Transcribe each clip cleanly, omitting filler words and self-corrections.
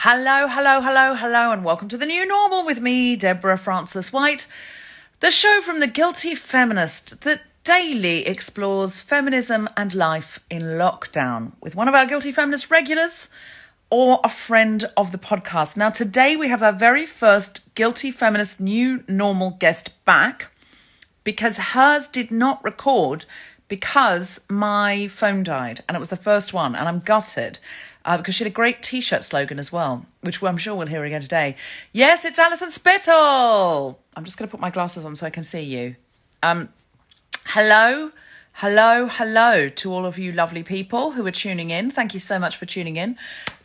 Hello, hello, hello, hello, and welcome to the new normal with me, Deborah Francis White, the show from the Guilty Feminist that daily explores feminism and life in lockdown with one of our Guilty Feminist regulars or a friend of the podcast. Now, today we have our very first Guilty Feminist new normal guest back because hers did not record because my phone died and it was the first one and I'm gutted. Because she had a great T-shirt slogan as well, which I'm sure we'll hear again today. Yes, it's Alison Spittle. I'm just going to put my glasses on so I can see you. Hello to all of you lovely people who are tuning in. Thank you so much for tuning in.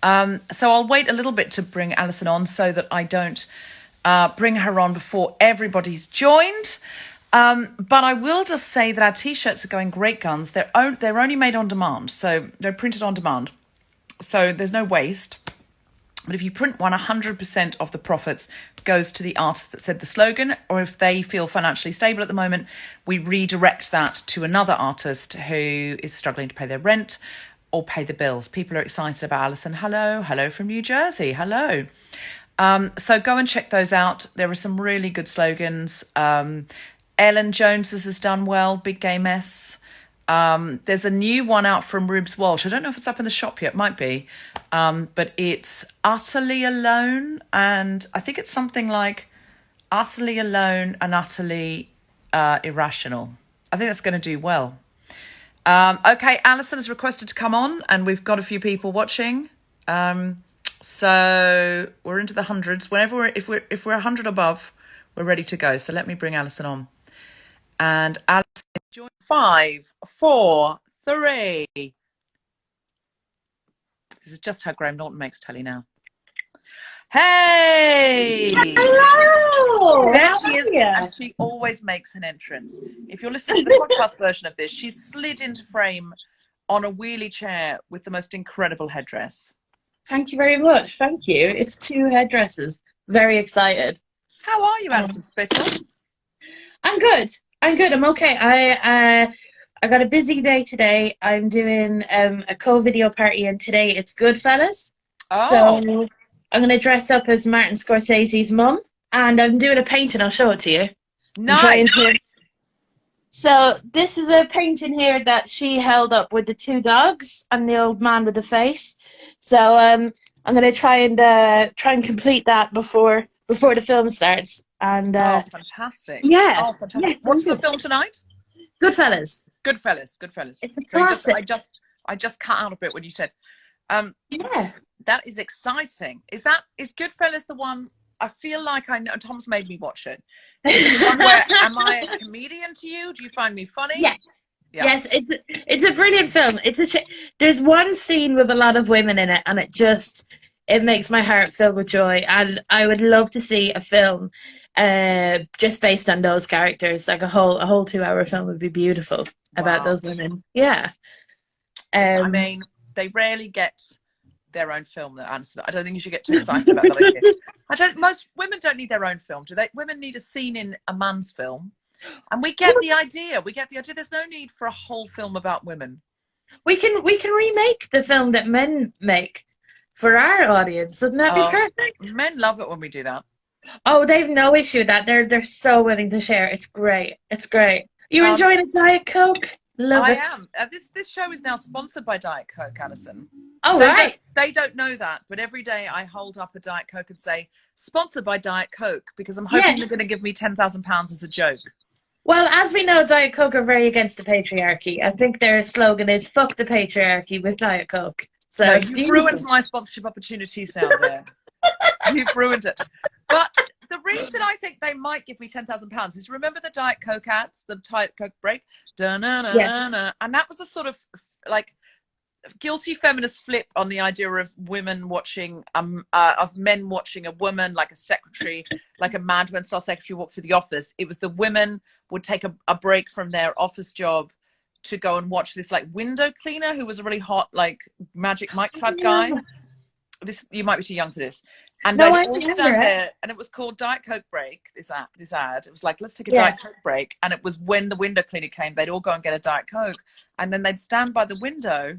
So I'll wait a little bit to bring Alison on so that I don't bring her on before everybody's joined. But I will just say that our T-shirts are going great guns. They're only made on demand, so they're printed on demand. So there's no waste. But if you print one, 100% of the profits goes to the artist that said the slogan, or if they feel financially stable at the moment, we redirect that to another artist who is struggling to pay their rent or pay the bills. People are excited about Alison. Hello from New Jersey. Hello. So go and check those out. There are some really good slogans. Ellen Jones's has done well. Big Gay Mess. There's a new one out from Rubes Walsh. I don't know if it's up in the shop yet. Might be. But it's Utterly Alone. And I think it's something like Utterly Alone and Utterly Irrational. I think that's going to do well. Okay, Alison has requested to come on and we've got a few people watching. So we're into the hundreds. If we're 100 above, we're ready to go. So let me bring Alison on. And Alison, join 5, 4, 3. This is just how Graham Norton makes telly now. Hey! Hello! There she is, and she always makes an entrance. If you're listening to the podcast version of this, she's slid into frame on a wheelie chair with the most incredible headdress. Thank you very much. Thank you. It's 2 headdresses. Very excited. How are you, Alison Spittle? I'm good. I'm okay. I got a busy day today. I'm doing a co-video party, and today it's Goodfellas. Oh. So I'm going to dress up as Martin Scorsese's mum, and I'm doing a painting. I'll show it to you. Nice. So this is a painting here that she held up with the 2 dogs and the old man with the face. So I'm going to try and complete that before the film starts. And oh, fantastic! Yeah. Oh, fantastic! Yeah, what's the film tonight? Goodfellas. Goodfellas. It's a classic. I just cut out a bit when you said, yeah. That is exciting. Is Goodfellas the one? I feel like I know. Tom's made me watch it. Is it the one where am I a comedian to you? Do you find me funny? Yeah. Yeah. Yes, it's a brilliant film. There's one scene with a lot of women in it, and it makes my heart fill with joy. And I would love to see a film just based on those characters. Like a whole 2-hour film would be beautiful about those women. Yeah. I mean, they rarely get their own film, though, Alison. I don't think you should get too excited about that idea. Most women don't need their own film, do they? Women need a scene in a man's film. And we get the idea. There's no need for a whole film about women. We can remake the film that men make for our audience. Wouldn't that be perfect? Men love it when we do that. Oh, they've no issue with that. They're so willing to share. It's great. You enjoying a Diet Coke? Love it. I am. This show is now sponsored by Diet Coke, Alison. Oh, right. They don't know that, but every day I hold up a Diet Coke and say, sponsored by Diet Coke, because I'm hoping they're going to give me £10,000 as a joke. Well, as we know, Diet Coke are very against the patriarchy. I think their slogan is "fuck the patriarchy" with Diet Coke. So no, you've ruined my sponsorship opportunities now there. You've ruined it. But the reason I think they might give me £10,000 is, remember the Diet Coke ads, the Diet Coke break? Da-na-na-na-na. And that was a sort of like guilty feminist flip on the idea of women watching, of men watching a woman, like a secretary, like a Mad Men style secretary walk through the office. It was the women would take a break from their office job to go and watch this like window cleaner who was a really hot, like Magic Mike type guy. This, you might be too young for this. And No, they'd I all remember stand it. there, and it was called Diet Coke break. This ad. It was like, let's take a Diet Coke break. And it was when the window cleaner came, they'd all go and get a Diet Coke, and then they'd stand by the window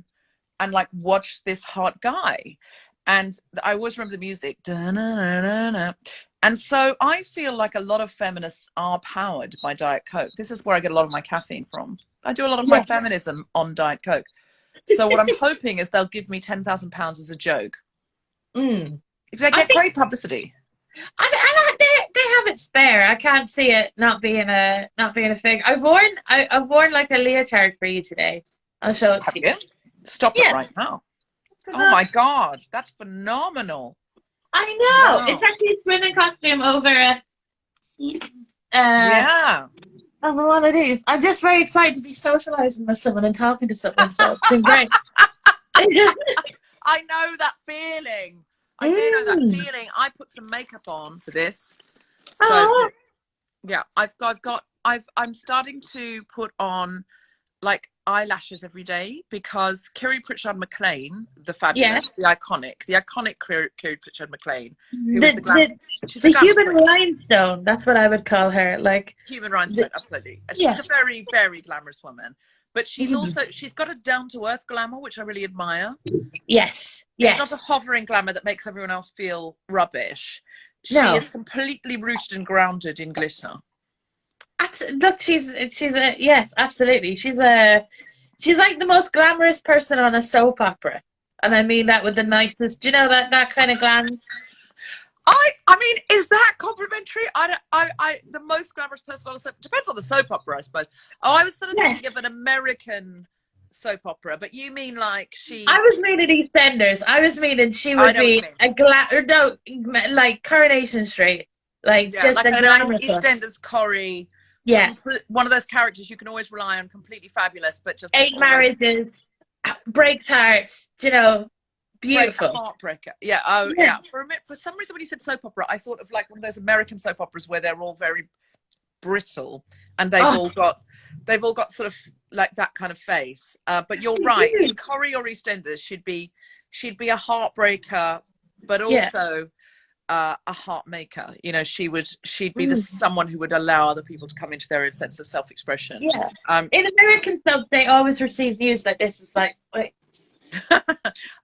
and like watch this hot guy. And I always remember the music. Da-na-na-na-na. And so I feel like a lot of feminists are powered by Diet Coke. This is where I get a lot of my caffeine from. I do a lot of my Yeah. feminism on Diet Coke. So what I'm hoping is they'll give me £10,000 as a joke. Mm. They I get think great publicity. they have it spare. I can't see it not being a thing. I've worn like a leotard for you today. I'll show it Have to you? you. Stop it Yeah. right now. Oh my God, that's phenomenal. I know. It's Wow. actually a swimming costume over Yeah. over one of these. I'm just very excited to be socializing with someone and talking to someone, so it's been great. I know that feeling. I do know that Mm. feeling. I put some makeup on for this. So Oh, yeah, I'm starting to put on like eyelashes every day because Kerry Pritchard McLean, the yeah. fabulous, the iconic Kerry Pritchard McLean, who was The the she's a the glamour human queen. rhinestone. That's what I would call her. Like Human the, rhinestone, absolutely. She's yeah. a very, very glamorous woman, but she's Mhm. also she's got a down to earth glamour, which I really admire. Yes. It's not a Yes. hovering glamour that makes everyone else feel rubbish. She No. is completely rooted and grounded in glitter. Look, she's a yes, absolutely. She's like the most glamorous person on a soap opera, and I mean that with the nicest. Do you know that kind of glam? I mean, is that complimentary? The most glamorous person on a soap depends on the soap opera, I suppose. Oh, I was sort of Yeah. thinking of an American soap opera, but you mean like I she's? was meaning EastEnders. I was meaning she I would know what you be mean. a or no, like Coronation Street, like Yeah, just like a an glamorous one. EastEnders Corrie, Yeah, one of those characters you can always rely on, completely fabulous, but just eight almost marriages, breaks hearts. You know, break a beautiful. heartbreaker. Yeah. Oh, Yeah. yeah. For a minute, for some reason, when you said soap opera, I thought of like one of those American soap operas where they're all very brittle and they've Oh, all got sort of like that kind of face. But you're right. In Corrie or EastEnders, she'd be a heartbreaker, but yeah. also a heart maker. You know, she'd be the Mm. someone who would allow other people to come into their own sense of self-expression. Yeah. Um, In American stuff, they always receive news like this. It's like, wait,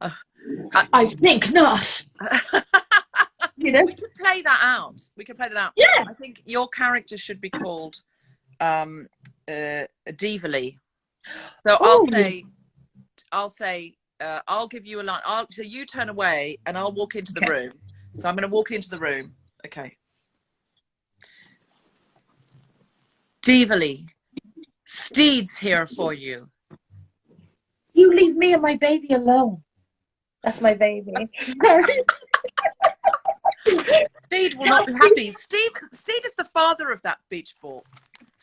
uh, I think not. You know? we could play that out. We could play that out. Yeah. I think your character should be called Divaly. So Oh, I'll give you a line. So you turn away and I'll walk into the okay. room. So I'm going to walk into the room. Okay. Divaly, Steed's here for you. You leave me and my baby alone. That's my baby. Sorry. Steed will not be happy. Steed is the father of that beach ball.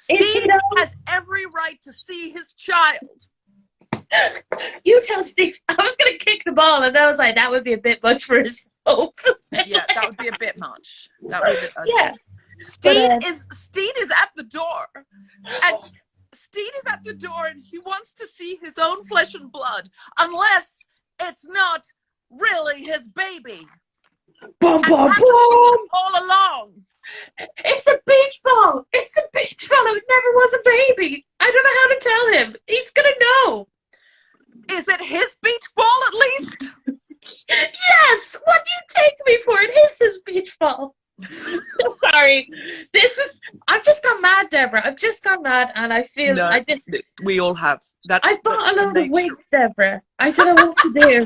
Is he Steed though? has every right to see his child. You tell Steve. I was gonna kick the ball, and I was like, that would be a bit much for his hope. Yeah, that would be a bit much. That would be a bit much. Yeah, Steed but is at the door, and Steed is at the door, and he wants to see his own flesh and blood, unless it's not really his baby. boom, And boom, that's boom. all along. It's a beach ball. It's a beach ball. It never was a baby. I don't know how to tell him. He's gonna know. Is it his beach ball at least? Yes. What do you take me for? It is his beach ball. Sorry. I've just gone mad, Deborah. I've just gone mad, and I feel No, we all have. I bought a load of nature. wigs, Deborah. I don't know what to do.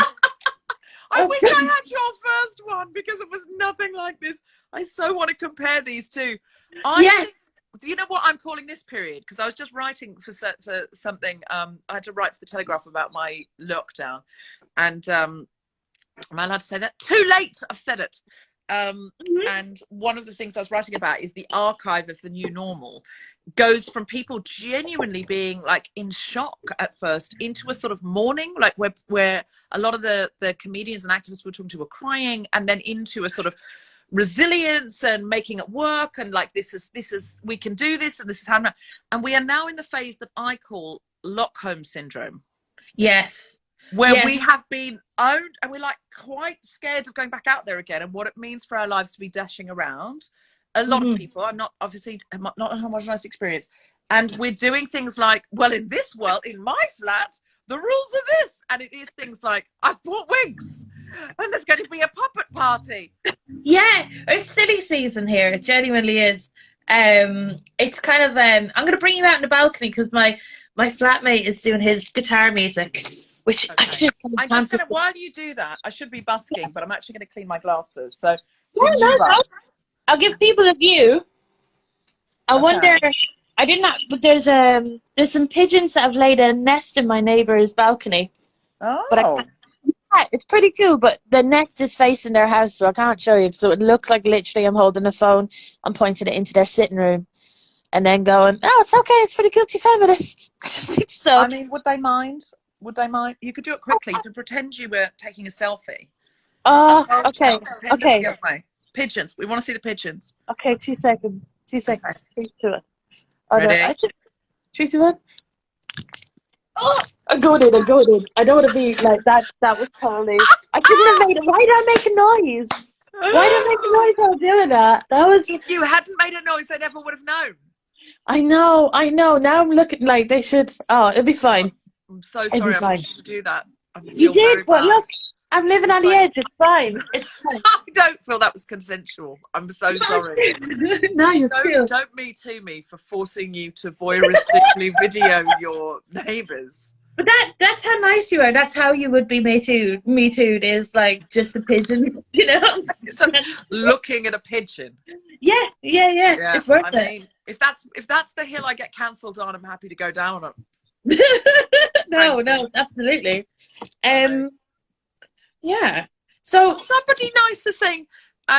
I wish I had your first one because it was nothing like this. I so want to compare these two. Yes. Do you know what I'm calling this period? Because I was just writing for something. I had to write for the Telegraph about my lockdown, and am I allowed to say that? Too late. I've said it. And one of the things I was writing about is the archive of the new normal goes from people genuinely being like in shock at first into a sort of mourning, like where a lot of the comedians and activists we're talking to were crying, and then into a sort of resilience and making it work, and like this is we can do this, and this is how. And we are now in the phase that I call Lockholm syndrome. Yes. Where we have been owned, and we're like quite scared of going back out there again, and what it means for our lives to be dashing around. A lot of people, I'm not a homogenized experience, and we're doing things like, well, in this world, in my flat, the rules are this, and it is things like, I've bought wigs, And there's going to be a puppet party. Yeah, it's silly season here. It genuinely is. It's kind of I'm gonna bring you out in the balcony because my flatmate is doing his guitar music, which I Okay. just I'm just going to, while you do that, I should be busking, but I'm actually going to clean my glasses. So yeah, can you no, busk? I'll give people a view. I Okay. wonder. I did not. But there's some pigeons that have laid a nest in my neighbor's balcony. But I Oh. can't, yeah, it's pretty cool. But the nest is facing their house, so I can't show you. So it looked like literally I'm holding a phone, I'm pointing it into their sitting room, and then going, "Oh, it's okay. It's pretty guilty feminist." So, I mean, would they mind? Would they mind? You could do it quickly. You could pretend you were taking a selfie. okay, Pretend it's the other way. Pigeons. We want to see the pigeons. okay. 2 seconds. 2 seconds. Okay. 3, 2, 1. Oh, no, Ready? 3, 2, 1. Oh, I'm going in. I'm going in. I don't want to be like that. That was totally. I couldn't have made it. Why did I make a noise? Why did I make a noise while doing that? That was. If you hadn't made a noise, they never would have known. I know. I know. Now I'm looking like they should. Oh, it'll be fine. I'm so sorry I pushed you to do that. I You feel very did, but bad. look, I'm living on the edge. It's fine. It's fine. I don't feel that was consensual. I'm so sorry. No, you're cool. Don't me to me for forcing you to voyeuristically video your neighbours. But that's how nice you are. That's how you would be me too. Me too is like just a pigeon, you know? It's just looking at a pigeon. Yeah. It's worth it. I mean, if that's the hill I get cancelled on, I'm happy to go down on. No, absolutely. Yeah. So somebody nice is saying,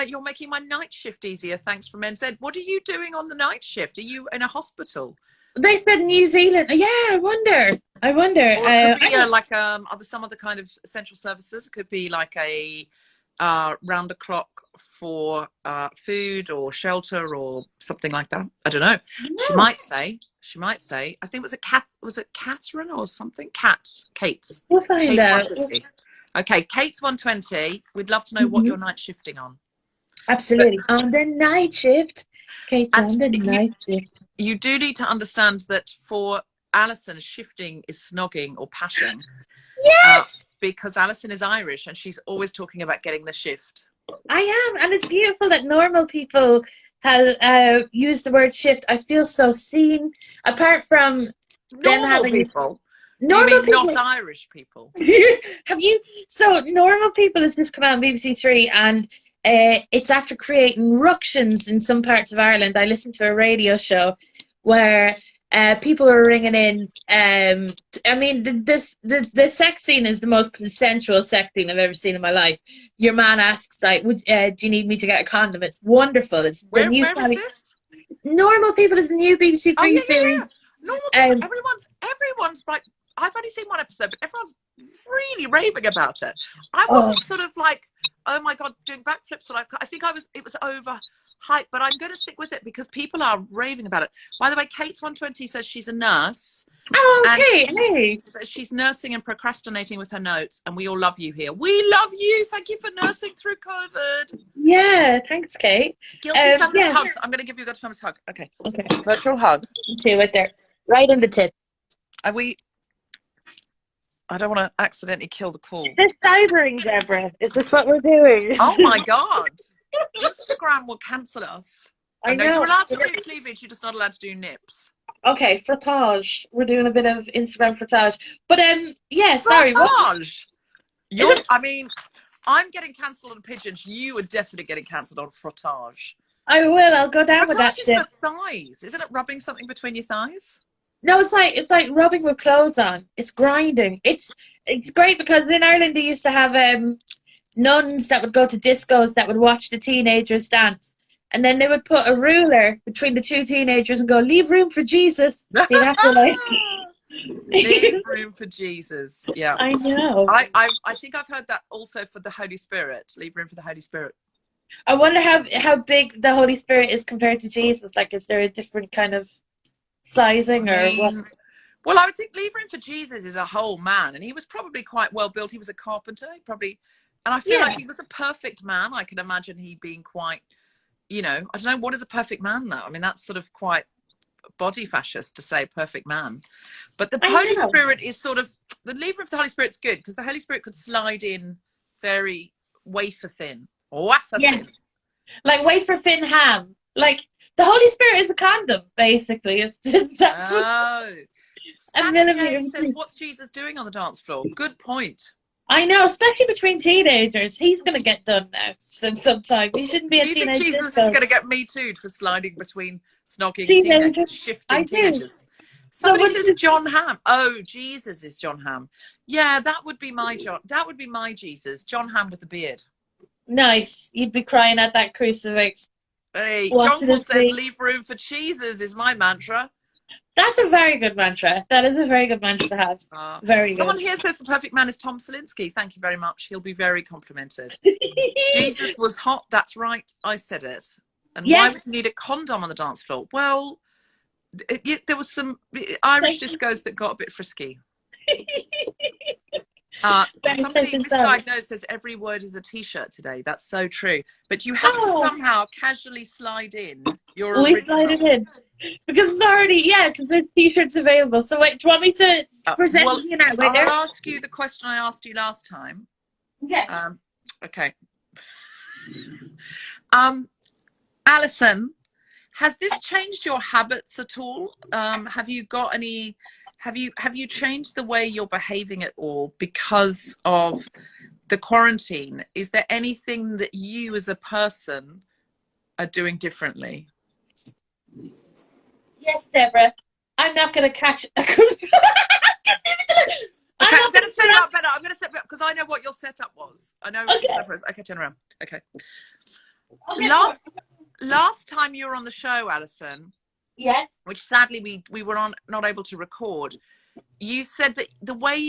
you're making my night shift easier. Thanks from NZ. What are you doing on the night shift? Are you in a hospital? they said New Zealand. Yeah, I wonder. Or it could be like some other kind of essential services. It could be like a round the clock for food or shelter or something like that. I don't know. No. She might say. I think was it Catherine or something? Kate's. We'll find Kate's out. 120. Okay, Kate's 120. We'd love to know what you're night shifting on. Absolutely. On the night shift. Kate, on the night shift. You do need to understand that for Alison, shifting is snogging or pashing. Yes! Because Alison is Irish and she's always talking about getting the shift. I am. And it's beautiful that normal people have used the word shift. I feel so seen. Apart from them having people. Normal you mean people. Not Irish people? Have you? So normal people has just come out on BBC Three, and it's after creating ructions in some parts of Ireland. I listened to a radio show where people are ringing in. I mean, the sex scene is the most consensual sex scene I've ever seen in my life. Your man asks like, "Do you need me to get a condom?" It's wonderful. It's the where new. Is this? Normal people is the new BBC Three series. Yeah. Normal people. Everyone's like. I've only seen one episode, but everyone's really raving about it. I wasn't sort of like, oh my God, doing backflips. I think it was over hype, but I'm going to stick with it because people are raving about it. By the way, Kate's 120 says she's a nurse. Oh, okay. Hey. She's nursing and procrastinating with her notes, and we all love you here. We love you. Thank you for nursing through COVID. Yeah, thanks, Kate. Guilty feminist hugs. I'm going to give you a good feminist hug. Okay. Virtual hug. Okay, right there. Right on the tip. Are we... I don't want to accidentally kill the call. This cybering, Deborah. Is this what we're doing? Oh my God. Instagram will cancel us. I know. You're allowed to do cleavage, you're just not allowed to do nips. Okay, frottage. We're doing a bit of Instagram frottage. But yeah, sorry. Frottage. I mean, I'm getting cancelled on pigeons. You are definitely getting cancelled on frottage. I will. I'll go down with that. Frottage is the thighs. Isn't it rubbing something between your thighs? No, it's like rubbing with clothes on. It's grinding. It's great because in Ireland they used to have nuns that would go to discos that would watch the teenagers dance, and then they would put a ruler between the two teenagers and go, "Leave room for Jesus." They'd have to like leave room for Jesus. Yeah, I know. I think I've heard that also for the Holy Spirit. Leave room for the Holy Spirit. I wonder how big the Holy Spirit is compared to Jesus. Like, is there a different kind of sizing or what? Well, I would think leave room for Jesus is a whole man, and he was probably quite well built. He was a carpenter, and I feel like he was a perfect man. I can imagine he being quite, I don't know, what is a perfect man though? I mean, that's sort of quite body fascist to say perfect man. But the Holy Spirit is sort of, the lever of the Holy Spirit's good because the Holy Spirit could slide in very wafer thin. Wafer Yeah, thin. like wafer thin ham. Like the Holy Spirit is a condom, basically. It's just that Oh. a Sandy millimeter J says, between. what's Jesus doing on the dance floor? Good point. I know, especially between teenagers. He's going to get done now sometime. He shouldn't be Do a you think teenage Jesus is disco. going to get me too for sliding between snogging Teenagers. teenagers, I shifting do. teenagers? Somebody Someone says just, John Hamm. Oh, Jesus is John Hamm. Yeah, that would be my John. That would be my Jesus. John Hamm with the beard. nice. You'd be crying at that crucifix. Hey, John Watching Paul it says, be. leave room for cheeses is my mantra. That's a very good mantra. That is a very good mantra to have. Very Someone good. here says the perfect man is Tom Salinsky. Thank you very much. He'll be very complimented. Jesus was hot. That's right. I said it. And why Yes. would you need a condom on the dance floor? Well, there was some Irish discos that got a bit frisky. Somebody misdiagnosed says every word is a t-shirt today. That's so true. But you have to somehow casually slide in your We original. slide it in. Because it's already, because there's t-shirts available. So wait, do you want me to present Well, you now? Wait I'll there. ask you the question I asked you last time. Okay. Okay. Alison, has this changed your habits at all? Have you got any? Have you changed the way you're behaving at all because of the quarantine? Is there anything that you as a person are doing differently? Yes, Deborah. I'm not going to catch. Okay, I'm going to say that better. I'm going to say because I know what your setup was. I know what your setup was. Okay, turn around. Okay. Last time you were on the show, Alison. Yes. Which sadly we were not able to record. You said that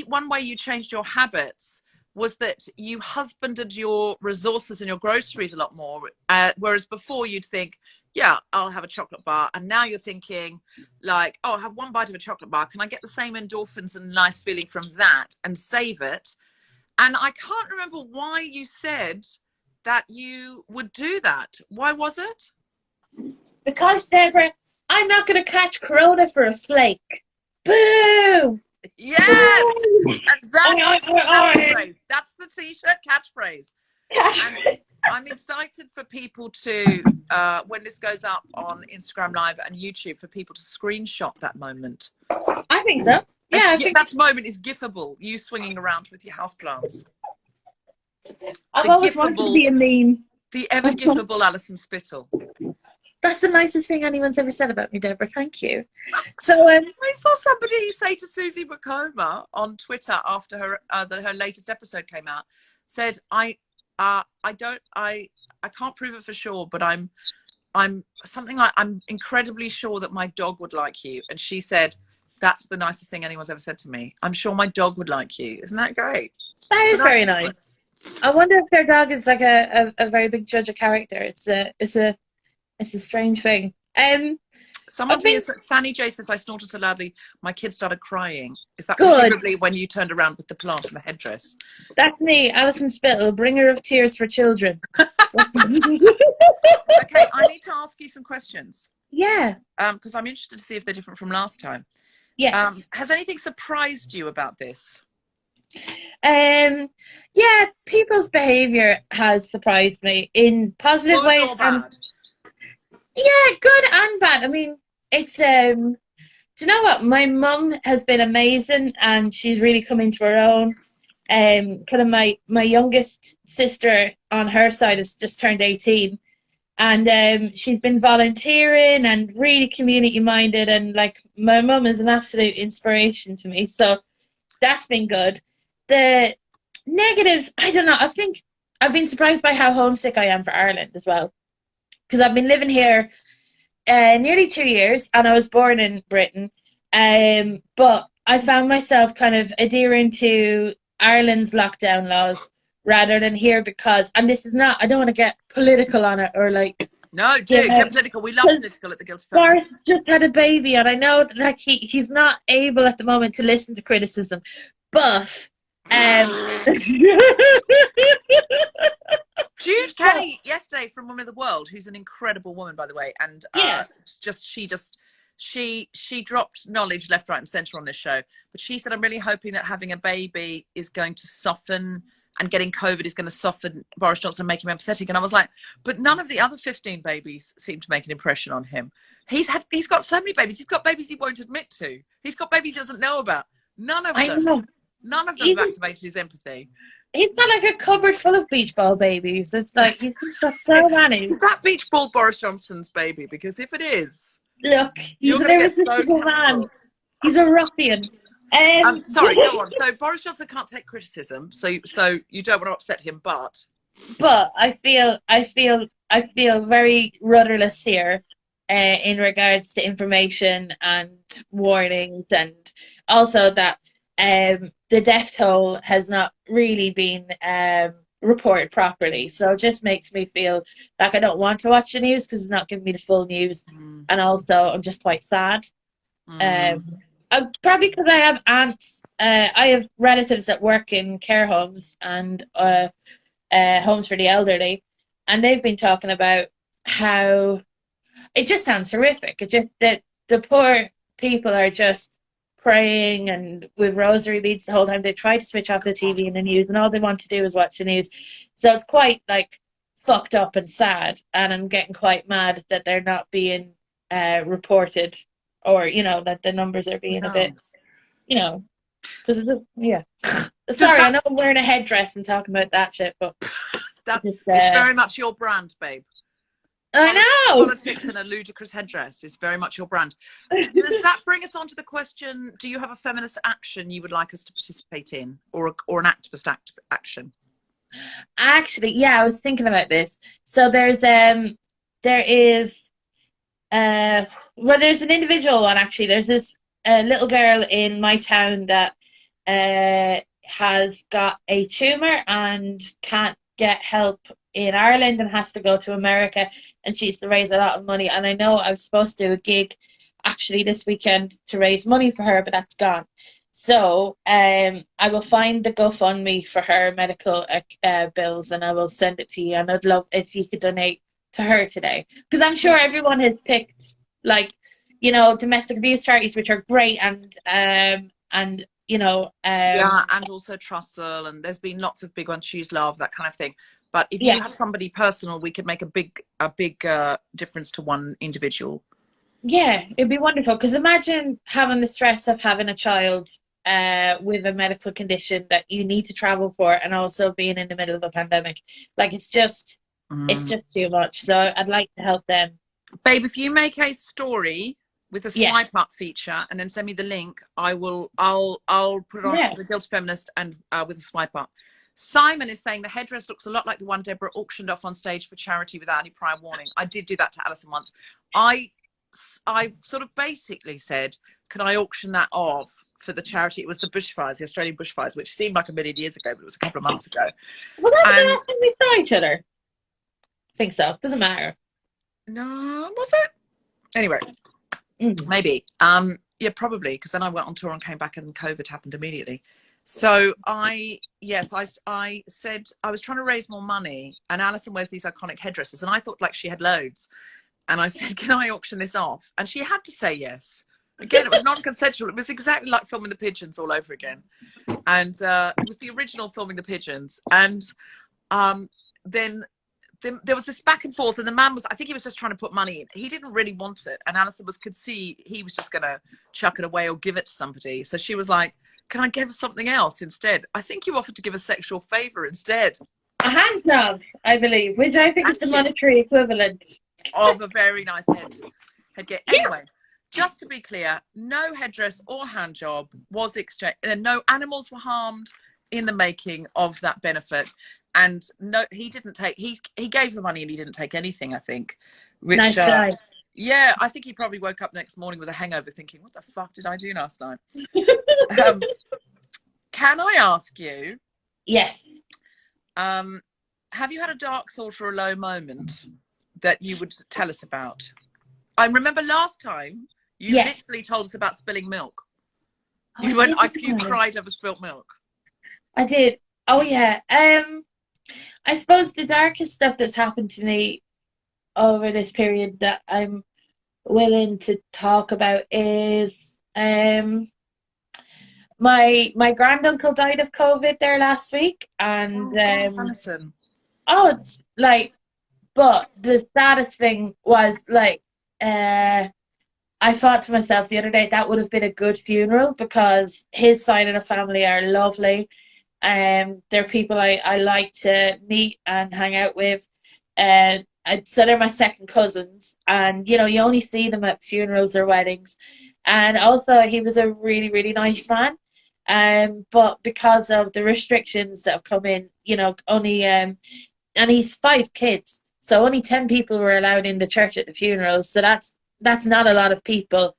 one way you changed your habits was that you husbanded your resources and your groceries a lot more. Whereas before you'd think, yeah, I'll have a chocolate bar. And now you're thinking like, oh, I'll have one bite of a chocolate bar. Can I get the same endorphins and nice feeling from that and save it? And I can't remember why you said that you would do that. Why was it? Because, Deborah, I'm not going to catch Corona for a flake. Boo! Yes! Boo! Exactly. That's the t-shirt catchphrase. And I'm excited for people to, when this goes up on Instagram Live and YouTube, for people to screenshot that moment. I think so. Yeah, I think that moment is gifable. You swinging around with your houseplants. I've always wanted to be a meme. The ever gifable Alison Spittle. That's the nicest thing anyone's ever said about me, Deborah. Thank you. So I saw somebody say to Susie McComa on Twitter after her latest episode came out, said, I can't prove it for sure, but I'm something like, I'm incredibly sure that my dog would like you. And she said, that's the nicest thing anyone's ever said to me. I'm sure my dog would like you. Isn't that great? That is very nice. I wonder if their dog is like a very big judge of character. It's a strange thing. Someone Sandy J says, I snorted so loudly my kid started crying. Is that presumably when you turned around with the plant and the headdress? That's me, Alison Spittle, bringer of tears for children. Okay, I need to ask you some questions. Yeah. Because I'm interested to see if they're different from last time. Yes. Has anything surprised you about this? Yeah, people's behaviour has surprised me in positive ways. Good or bad? Yeah, good and bad. I mean, it's do you know what? My mum has been amazing and she's really come into her own. Kind of my youngest sister on her side has just turned 18 and she's been volunteering and really community minded, and like my mum is an absolute inspiration to me. So that's been good. The negatives, I don't know. I think I've been surprised by how homesick I am for Ireland as well. Because I've been living here nearly 2 years and I was born in Britain. But I found myself kind of adhering to Ireland's lockdown laws rather than here because, and this is not, I don't want to get political on it or like. No, get political. We love political at the Guilty Feminist. Boris just had a baby and I know that like he's not able at the moment to listen to criticism. But Jude Kelly yesterday from Women of the World, who's an incredible woman, by the way, and she dropped knowledge left, right, and centre on this show. But she said, "I'm really hoping that having a baby is going to soften and getting COVID is going to soften Boris Johnson and make him empathetic. And I was like, but none of the other 15 babies seem to make an impression on him. He's got so many babies. He's got babies he won't admit to. He's got babies he doesn't know about. None of them have activated his empathy. He's got like a cupboard full of beach ball babies. It's like he's got so many. Is that beach ball Boris Johnson's baby? Because if it is, look, he's an irresistible man. He's a ruffian. Sorry, go on. So Boris Johnson can't take criticism, so you don't want to upset him, but I feel very rudderless here, in regards to information and warnings, and also that the death toll has not really been reported properly. So it just makes me feel like I don't want to watch the news because it's not giving me the full news, and also I'm just quite sad. Probably because I have aunts, I have relatives that work in care homes and homes for the elderly, and they've been talking about how it just sounds horrific. It just that the poor people are just praying and with rosary beads the whole time. They try to switch off the TV and the news, and all they want to do is watch the news. So it's quite like fucked up and sad, and I'm getting quite mad that they're not being reported, or that the numbers are being a bit, because sorry, I know I'm wearing a headdress and talking about that shit, but it's very much your brand, babe. I know. Politics and a ludicrous headdress is very much your brand. Does that bring us on to the question, do you have a feminist action you would like us to participate in, or an activist action? Actually, yeah, I was thinking about this. So there's an individual one, actually. There's this little girl in my town that has got a tumour and can't get help in Ireland and has to go to America, and she has to raise a lot of money. And I know I was supposed to do a gig actually this weekend to raise money for her, but that's gone. So I will find the GoFundMe for her medical bills, and I will send it to you. And I'd love if you could donate to her today, because I'm sure everyone has picked domestic abuse charities, which are great, and and also Trussell, and there's been lots of big ones, Choose Love, that kind of thing. But if you have somebody personal, we could make a big difference to one individual. Yeah, it'd be wonderful, because imagine having the stress of having a child with a medical condition that you need to travel for, and also being in the middle of a pandemic. Like, it's just too much. So I'd like to help them. Babe, if you make a story with a swipe up feature and then send me the link, I'll put it on the Guilty Feminist and with a swipe up. Simon is saying the headdress looks a lot like the one Deborah auctioned off on stage for charity without any prior warning. I did do that to Alison once. I sort of basically said, can I auction that off for the charity? It was the bushfires, the Australian bushfires, which seemed like a million years ago, but it was a couple of months ago. Well, that's the last time we saw each other. I think so. Doesn't matter. No, was it? Anyway, maybe. Yeah, probably, because then I went on tour and came back and COVID happened immediately. So I said I was trying to raise more money, and Alison wears these iconic headdresses, and I thought like she had loads. And I said, can I auction this off? And she had to say yes. Again, it was non-consensual. It was exactly like Filming the Pigeons all over again. And it was the original Filming the Pigeons. And then there was this back and forth, and the man I think he was just trying to put money in. He didn't really want it. And Alison could see he was just going to chuck it away or give it to somebody. So she was like, can I give something else instead? I think you offered to give a sexual favour instead. A hand job, I believe, which I think is the monetary equivalent of a very nice headgear. Anyway, just to be clear, no headdress or hand job was exchanged, and no animals were harmed in the making of that benefit. And no, he didn't take. He gave the money and he didn't take anything, I think. Which, nice guy. Yeah, I think he probably woke up next morning with a hangover, thinking, "What the fuck did I do last night?" Can I ask you? Yes. Have you had a dark thought or a low moment that you would tell us about? I remember last time you literally told us about spilling milk. You cried over spilt milk. I did. Oh yeah. I suppose the darkest stuff that's happened to me over this period that I'm willing to talk about is my granduncle died of COVID there last week, and Oh God, Alison. oh, it's like, but the saddest thing was like, I thought to myself the other day that would have been a good funeral because his side of the family are lovely. They're people I like to meet and hang out with. So they're my second cousins, and you know you only see them at funerals or weddings. And also, he was a really really nice man. But because of the restrictions that have come in, you know, only and he's five kids, so only 10 people were allowed in the church at the funeral. So that's not a lot of people.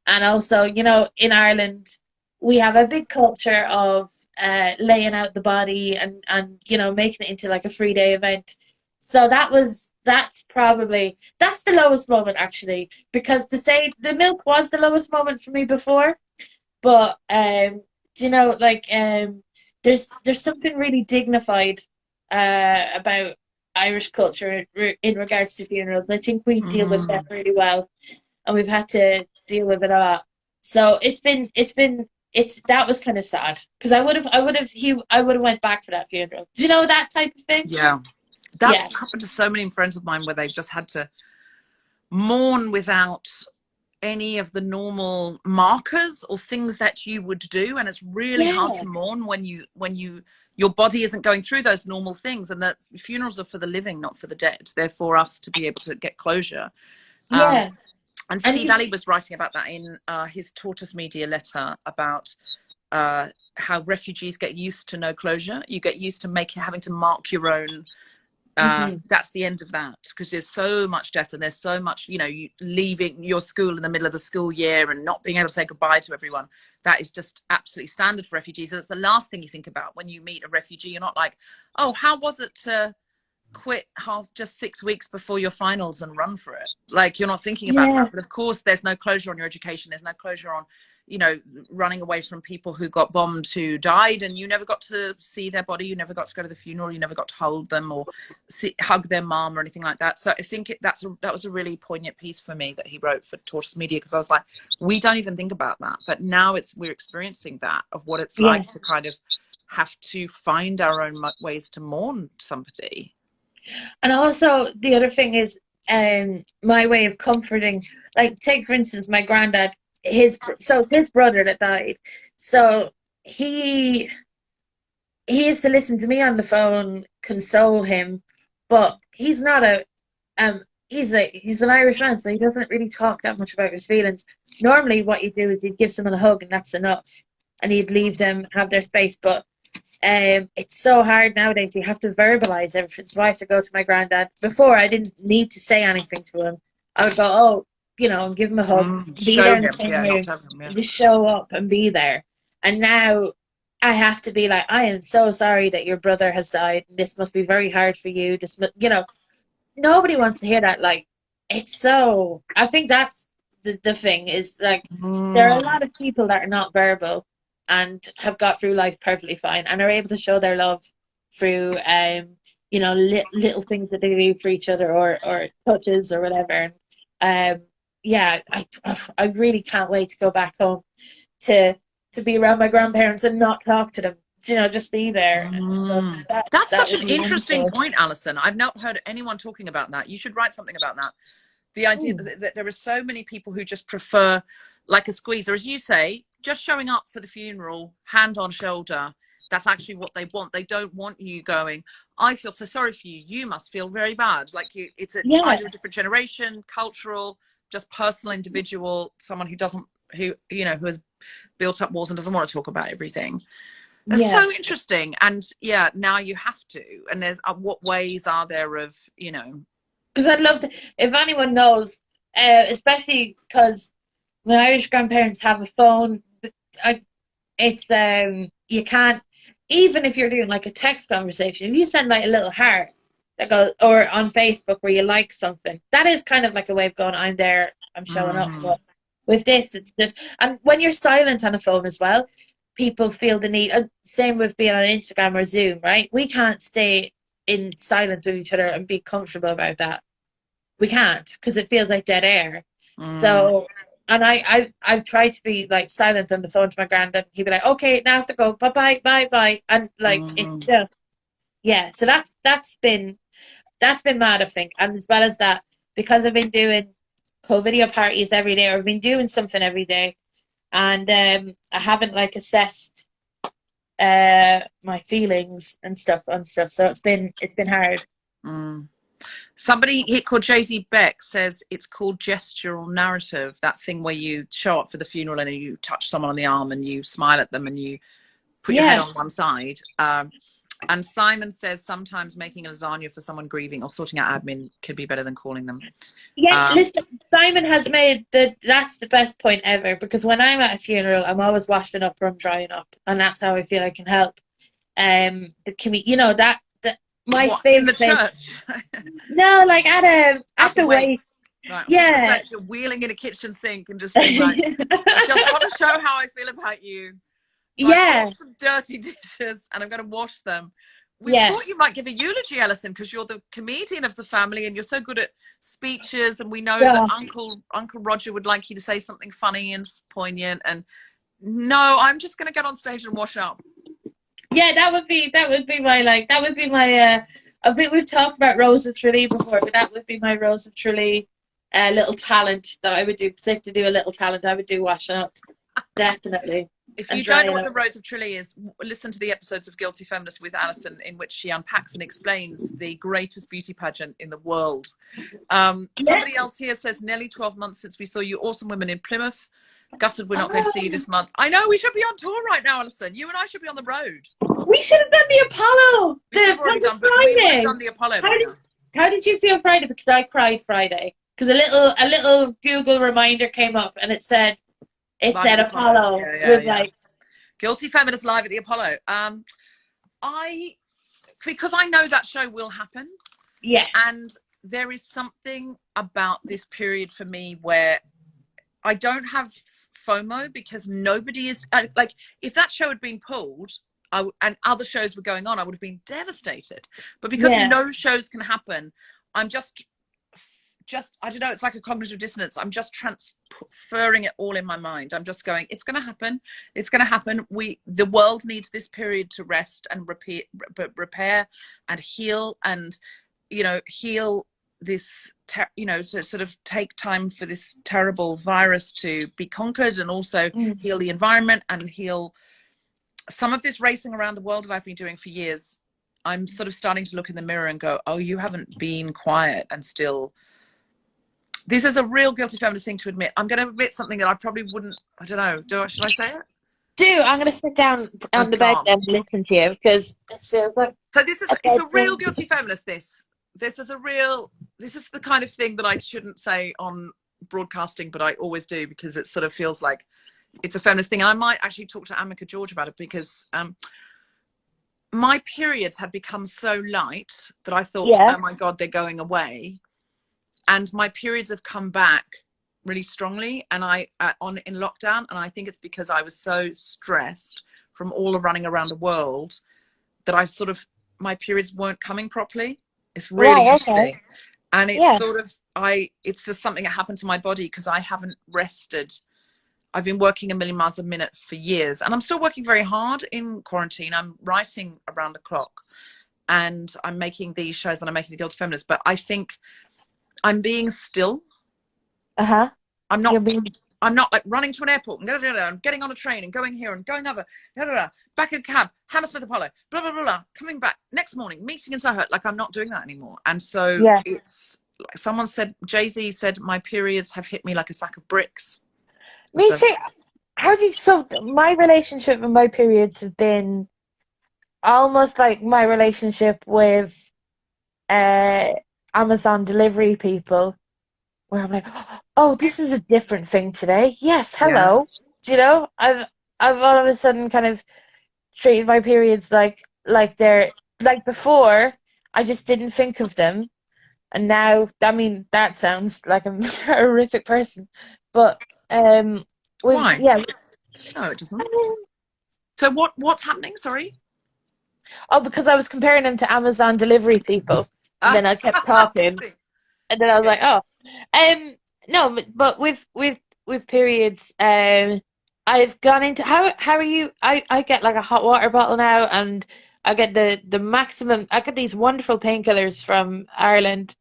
And also, you know, in Ireland, we have a big culture of laying out the body and you know making it into like a 3 day event. So that's the lowest moment actually, because to say the milk was the lowest moment for me before, but you know, like there's something really dignified about Irish culture in regards to funerals. I think we deal with that Mm. really well, and we've had to deal with it a lot. So it's that was kind of sad because I would have went back for that funeral. Do you know that type of thing? Yeah, Yeah, that's happened to so many friends of mine where they've just had to mourn without any of the normal markers or things that you would do, and it's really hard yeah, to mourn when you your body isn't going through those normal things, and that funerals are for the living, not for the dead. They're for us to be able to get closure. um, yeah, and and Steve Alley was writing about that in his Tortoise Media letter about how refugees get used to no closure. You get used to having to mark your own. mhm. That's the end of that, because there's so much death, and there's so much, you know, you leaving your school in the middle of the school year and not being able to say goodbye to everyone. That is just absolutely standard for refugees, and it's the last thing you think about when you meet a refugee. You're not like, oh, how was it to quit just 6 weeks before your finals and run for it? Like, you're not thinking about Yeah, that. But of course there's no closure on your education, there's no closure on, you know, running away from people who got bombed, who died, and you never got to see their body, you never got to go to the funeral, you never got to hold them or hug their mom or anything like that. So I think that was a really poignant piece for me that he wrote for Tortoise Media, because I was like, we don't even think about that, but now we're experiencing that, of what it's yeah. like to kind of have to find our own ways to mourn somebody. And also the other thing is, my way of comforting. Like, take for instance, my granddad. His brother that died. So he he used to listen to me on the phone, console him, but he's not a he's an Irish man, so he doesn't really talk that much about his feelings. Normally, what you do is you'd give someone a hug, and that's enough, and you'd leave them have their space. But it's so hard nowadays. You have to verbalize everything. So I have to go to my granddad. Before, I didn't need to say anything to him. I would go, oh, you know, give him a hug, be Show there in the him, same yeah, not room, tell him, yeah. just show up and be there. And now I have to be like, I am so sorry that your brother has died. This must be very hard for you. You know, nobody wants to hear that. Like, it's so. I think that's the thing is like there are a Mm. lot of people that are not verbal and have got through life perfectly fine and are able to show their love through you know little things that they do for each other or touches or whatever. And yeah, I really can't wait to go back home to to be around my grandparents and not talk to them. You know, just be there. So Mm. that That's that such would an be interesting wonderful. point, Alison. I've not heard anyone talking about that. You should write something about that. The idea Mm. that there are so many people who just prefer, like a squeeze, or as you say, just showing up for the funeral, hand on shoulder. That's actually what they want. They don't want you going, I feel so sorry for you. You must feel very bad. Like, it's Yeah, either a different generation, cultural, just personal, individual, someone who doesn't, who, you know, who has built up walls and doesn't want to talk about everything. That's yeah. so interesting. And yeah, now you have to. And there's what ways are there of, you know? Because I'd love to, if anyone knows, especially because my Irish grandparents have a phone. I, it's you can't, even if you're doing like a text conversation, if you send like a little heart that goes, or on Facebook where you like something, that is kind of like a way of going, I'm there, I'm showing up. Mm-hmm. But with this, it's just, and when you're silent on a phone as well, people feel the need. Same with being on Instagram or Zoom, right? We can't stay in silence with each other and be comfortable about that. We can't because it feels like dead air. Mm. So And I've tried to be like silent on the phone to my granddad. He'd be like, "Okay, now I have to go. Bye bye, bye bye." And like it Mm. just yeah. So that's been mad, I think. And as well as that, because I've been doing co-video parties every day, or I've been doing something every day, and I haven't like assessed my feelings and stuff on stuff. So it's been hard. Mm. Somebody here called Jay-Z Beck says it's called gestural narrative, that thing where you show up for the funeral and you touch someone on the arm and you smile at them and you put your head Yeah. on one side. And Simon says sometimes making a lasagna for someone grieving or sorting out admin could be better than calling them. Yeah, listen, Simon has made that's the best point ever, because when I'm at a funeral, I'm always washing up or I'm drying up, and that's how I feel I can help. That my What, in the favorite place. church? No, like At at the the wake. wake. Right, I'm just going to say Yeah. you're wheeling in a kitchen sink and just being like, I just want to show how I feel about you. So I Yeah, bought some dirty dishes and I'm going to wash them. We yeah, thought you might give a eulogy, Alison, because you're the comedian of the family and you're so good at speeches. And we know that yeah, Uncle Roger would like you to say something funny and poignant. And no, I'm just going to get on stage and wash up. yeah. That would be my. I think we've talked about Rose of Tralee before, but that would be my Rose of Tralee little talent that I would do. Because if to do a little talent, I would do washing up, definitely, If and you don't know drying what the up. Rose of Tralee is, listen to the episodes of Guilty Feminist with Alison, in which she unpacks and explains the greatest beauty pageant in the world. Yeah. Somebody else here says, nearly 12 months since we saw you awesome women in Plymouth. Gutted we're not going to see you Oh, this month. I know, we should be on tour right now, Alison. You and I should be on the road. we should have done the Apollo. We should have Was already it done, but we would have Friday? done the Apollo How by did now. How did you feel Friday? Because I cried Friday. Because a little Google reminder came up and it Live at said the Apollo. Apollo. Yeah, It yeah, was yeah. like, Guilty Feminist live at the Apollo. I because I know that show will happen, yeah, and there is something about this period for me where I don't have FOMO because nobody is like, if that show had been pulled and other shows were going on, I would have been devastated. But because yeah. no shows can happen, I'm just I don't know, it's like a cognitive dissonance. I'm just transferring it all in my mind. I'm just going, it's going to happen. It's going to happen. The world needs this period to rest and repair and heal, and heal this to sort of take time for this terrible virus to be conquered, and also Mm. heal the environment and heal some of this racing around the world that I've been doing for years. I'm sort of starting to look in the mirror and go, oh, you haven't been quiet and still. This is a real guilty feminist thing to admit. I'm going to admit something that I probably wouldn't. I don't know. Should I say it? I'm going to sit down I on the bed can't. and listen to you because it feels like So a it's a real bedroom. guilty feminist. This is the kind of thing that I shouldn't say on broadcasting, but I always do, because it sort of feels like it's a feminist thing. And I might actually talk to Amika George about it, because my periods had become so light that I thought, Yeah. oh my God, they're going away. And my periods have come back really strongly, and in lockdown, and I think it's because I was so stressed from all the running around the world that my periods weren't coming properly. It's really Right. interesting. Okay. And it's Yeah. sort of it's just something that happened to my body because I haven't rested. I've been working a million miles a minute for years, and I'm still working very hard in quarantine. I'm writing around the clock, and I'm making these shows, and I'm making the Guilty Feminist, but I think I'm being still. Uh-huh. I'm You're not being I'm not like running to an airport and getting on a train and going here and going over, back in a cab, Hammersmith Apollo, blah, blah, blah, blah, coming back next morning, meeting in Soho. Like, I'm not doing that anymore. And so yeah. it's like someone said, Jay-Z said, my periods have hit me like a sack of bricks. Me So, too. My relationship and my periods have been almost like my relationship with uh Amazon delivery people, where I'm like, oh, this is a different thing today. Yes, yeah. hello. Do you know? I've all of a sudden kind of treated my periods like they're like before. I just didn't think of them, and now, I mean, that sounds like I'm a horrific person, but with Why? yeah. No, it doesn't. So what's happening? Sorry. Oh, because I was comparing them to Amazon delivery people, and then I kept talking, and then I was Yeah, like, yeah. oh, no, but with with periods. I've gone into how are you? I get like a hot water bottle now, and I get the maximum. I get these wonderful painkillers from Ireland,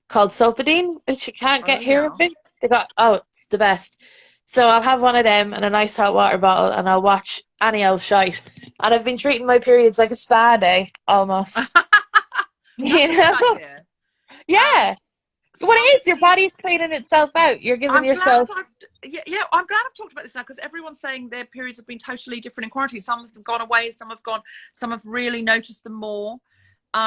called Sulpidine, which you can't Oh get here. I yeah. think they got. Oh, it's the best. So I'll have one of them and a nice hot water bottle, and I'll watch any old shite. And I've been treating my periods like a spa day almost. That's You a good know? idea. Um, Yeah. What it is, your somebody body's cleaning itself out. You're giving I'm glad yourself. I'm glad I've talked about this now because everyone's saying their periods have been totally different in quarantine. Some have gone away, some have really noticed them more.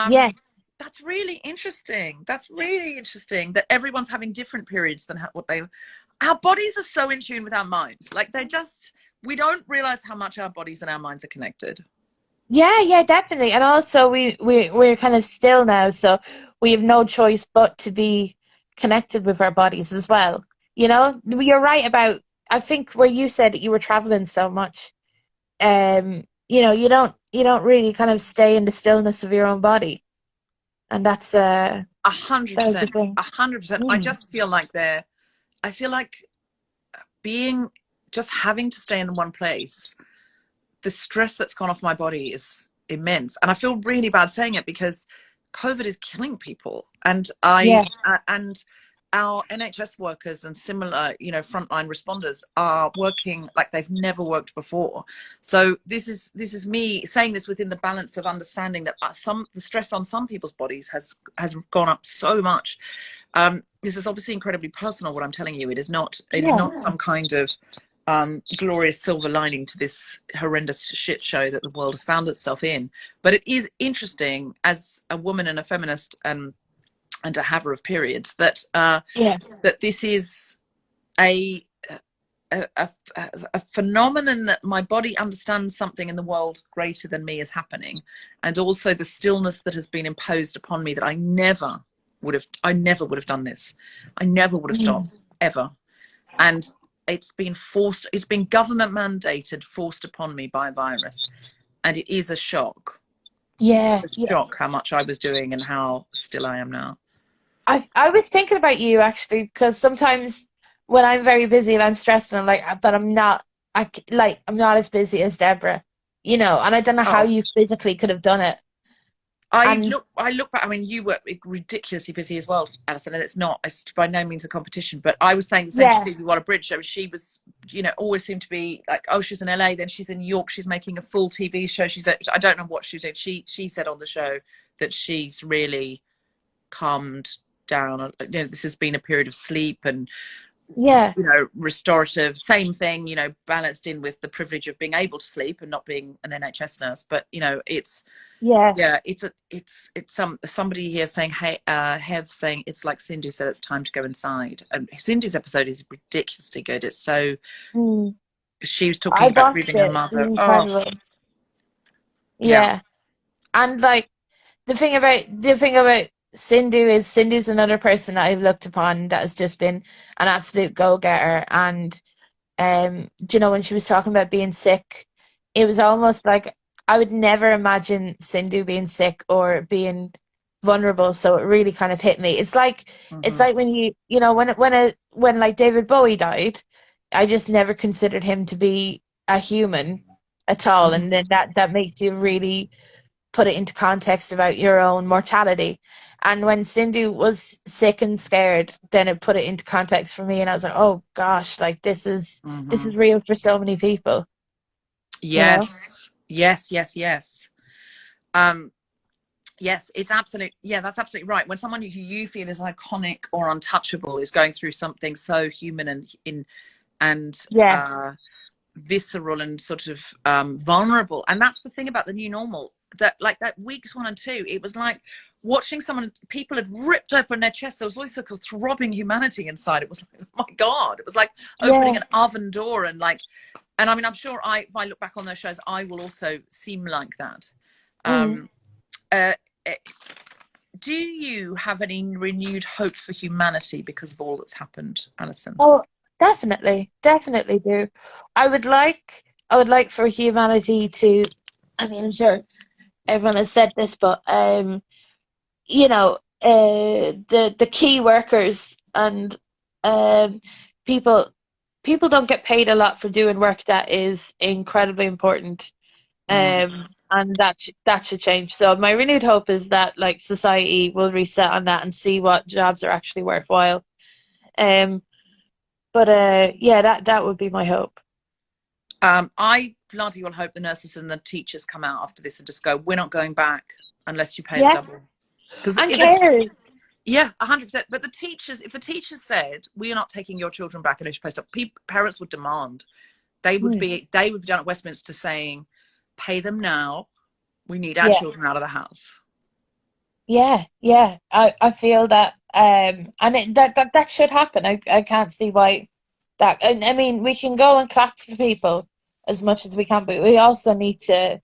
Yeah. Um, that's really interesting. That's really interesting that everyone's having different periods than what they. Our bodies are so in tune with our minds. Like we don't realize how much our bodies and our minds are connected. Yeah, yeah, definitely. And also we're kind of still now, so we have no choice but to be connected with our bodies as well. You know, you're right about I think where you said that you were traveling so much, you don't really kind of stay in the stillness of your own body. And A hundred that was the percent, thing. 100%. I Mm. just feel like I feel like being just having to stay in one place, the stress that's gone off my body is immense, and I feel really bad saying it because COVID is killing people, and Yeah, and our NHS workers and similar, frontline responders are working like they've never worked before. So this is me saying this within the balance of understanding that the stress on some people's bodies has gone up so much. This is obviously incredibly personal. What I'm telling you, it is yeah, not some kind of glorious silver lining to this horrendous shit show that the world has found itself in. But it is interesting as a woman and a feminist and a haver of periods yeah, that this is a a, a a phenomenon that my body understands something in the world greater than me is happening, and also the stillness that has been imposed upon me that I never would have done this. I never would have mm, stopped ever. And it's been government mandated, forced upon me by a virus. And it is a shock. yeah, It's a yeah. shock how much I was doing and how still I am now. I was thinking about you actually because sometimes when I'm very busy and I'm stressed and I'm like, but I'm not, I'm not as busy as Deborah, and I don't know how Oh, you physically could have done it. And I look back. I mean, you were ridiculously busy as well, Alison, and it's by no means a competition. But I was saying the same to yeah, Phoebe Waller-Bridge. So she was, always seemed to be like, oh, she's in LA, then she's in New York, she's making a full TV show. I don't know what she's doing. She said on the show that she's really calmed down. This has been a period of sleep and yeah, restorative, same thing, balanced in with the privilege of being able to sleep and not being an NHS nurse. But it's yeah, yeah, it's somebody here saying, hey, Hev saying it's like Sindhu said, it's time to go inside. And Sindhu's episode is ridiculously good. It's so mm, she was talking I about watched grieving her it. It was mother. Oh, incredible. yeah. Yeah, and like the thing about Sindhu's another person that I've looked upon that has just been an absolute go-getter. And when she was talking about being sick, it was almost like I would never imagine Sindhu being sick or being vulnerable. So it really kind of hit me. It's like Hmm. when when like David Bowie died, I just never considered him to be a human at all, and Hmm. then that makes you really put it into context about your own mortality. And when Sindhu was sick and scared, then it put it into context for me, and I was like, oh gosh, like this is Hmm. real for so many people, you know? Yes, yes, yes, yes. Um, yes, it's absolute. Yeah, that's absolutely right. When someone who you feel is iconic or untouchable is going through something so human and Yeah, visceral and sort of vulnerable. And that's the thing about the new normal, that like that weeks 1 and 2, it was like watching people had ripped open their chest. There was always like a throbbing humanity inside. It was like, oh my God, it was like opening yeah, an oven door. And I mean, I'm sure if I look back on those shows, I will also seem like that. mm. um uh, eh, do you have any renewed hope for humanity because of all that's happened, Alison? Oh, definitely, definitely do. I would like for humanity to. I mean, I'm sure everyone has said this, but the key workers and um people don't get paid a lot for doing work that is incredibly important. Mm. And that should change. So my renewed hope is that like society will reset on that and see what jobs are actually worthwhile. Um, but yeah, that would be my hope. I bloody well hope the nurses and the teachers come out after this and just go, we're not going back unless you pay us Yeah, double. Because and cares. yeah, 100%. But the teachers, if the teachers said, we are not taking your children back unless you pay us double, parents would demand. They would be done at Westminster saying, pay them now. We need our Yeah, children out of the house. yeah. I feel that, and that should happen. I can't see why that. And I mean, we can go and clap for people as much as we can, but we also need to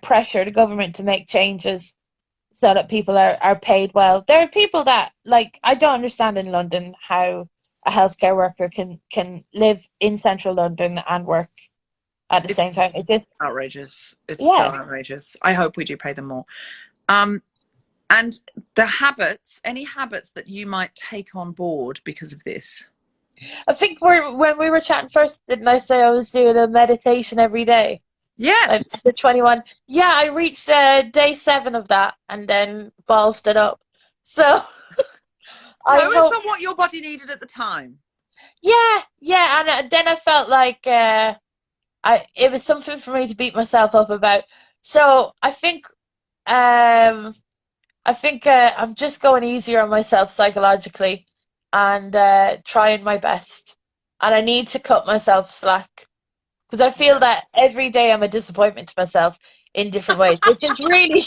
pressure the government to make changes so that people are paid well. There are people that like I don't understand in London how a healthcare worker can live in central London and work at the same time. It's It just outrageous. It's so yeah. outrageous. I hope we do pay them more. Um, and the habits, any habits that you might take on board because of this? I think when we were chatting first, didn't I say I was doing a meditation every day? Like Yes. the 21. Yeah, I reached day 7 of that and then ballsed it up. So I No, it's hope, not what your body needed at the time. yeah, and then I felt like it was something for me to beat myself up about. So um, I think I'm just going easier on myself psychologically and trying my best. And I need to cut myself slack because I feel Yeah. that every day I'm a disappointment to myself in different ways, which is really,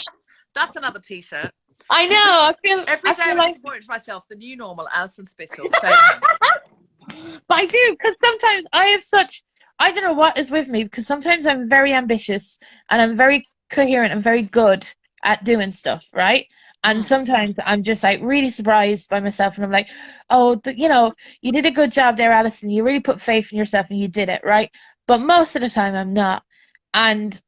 That's another t-shirt. I know, Every I day feel I'm like, disappointed myself. The new normal, Alison Spittle. Stay at home. but I do because sometimes I have such, I don't know what is with me because sometimes I'm very ambitious and I'm very coherent and very good at doing stuff, right? And Mm. sometimes I'm just like really surprised by myself and I'm like, oh, you did a good job there, Alison. You really put faith in yourself and you did it, right? But most of the time I'm not. And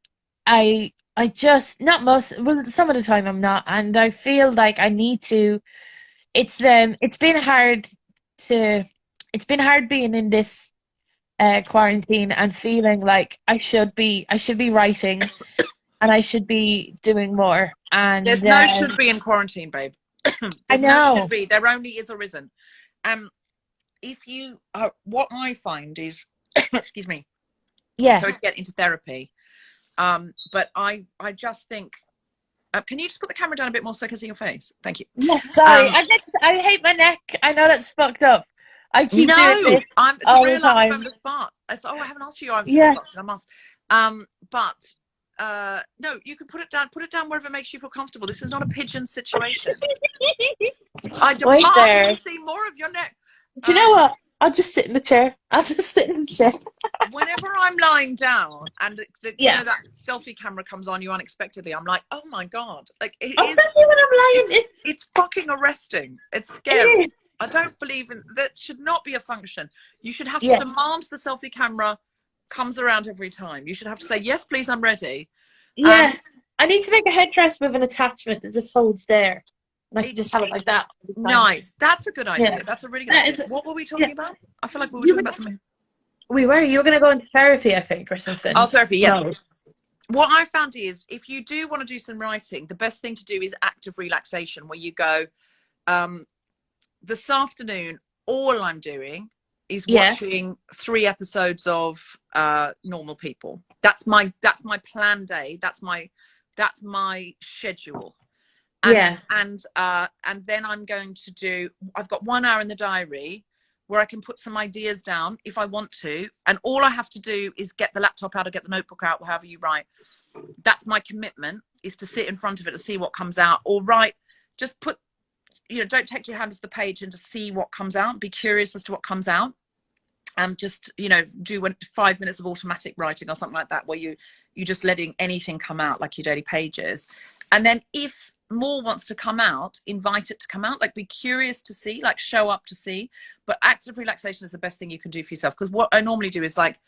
I just not most well some of the time I'm not and I feel like I need to it's been hard to it's been hard being in this quarantine and feeling like I should be writing and I should be doing more and There's no should be in quarantine, babe. I There's no should know, be. There only is arisen. Um, if you, what I find is, excuse me, yeah, so to get into therapy. But I just think, can you just put the camera down a bit more so I can see your face? Thank you. yeah, sorry, Um, I hate my neck. I know that's fucked up. I keep doing no, this it's a all the real time. feminist part. It's, oh, I haven't asked you. I'm feminist Yeah. part, so I must. But no, you can put it down wherever it makes you feel comfortable. This is not a pigeon situation. I Wait demand to there. see more of your neck. Do you know what? I'll just sit in the chair. I'll just sit in the chair. Whenever I'm lying down and you Yeah. know that selfie camera comes on you unexpectedly, I'm like, oh my god, like Especially when I'm lying, it's fucking arresting. It's it scary. is. I don't believe in that. Should not be a function. You should have to Yeah. demand the selfie camera comes around every time. You should have to say, yes, please, I'm ready. Yeah. I need to make a headdress with an attachment that just holds there. And I can just It's have it like that all the time. nice. That's a good Yeah. idea. That's a really good That idea. is, What were we yeah. talking about? I feel like we were You talking were, about something. you were going to go into therapy, I think, or Oh, something. therapy, yes. No. What I found is if you do want to do some writing, the best thing to do is active relaxation, where you go, um, this afternoon, all I'm doing is Yeah. watching 3 episodes of Normal People. That's my plan day. That's my schedule. Yeah. And then I'm going to do. I've got 1 hour in the diary where I can put some ideas down if I want to, and all I have to do is get the laptop out or get the notebook out, however you write. That's my commitment, is to sit in front of it and see what comes out, or write. Just put, don't take your hand off the page and just see what comes out. Be curious as to what comes out. Just do 5 minutes of automatic writing or something like that, where you're just letting anything come out, like your daily pages. And then if more wants to come out, invite it to come out. Like, be curious to see, like, show up to see. But active relaxation is the best thing you can do for yourself, because what I normally do is, like,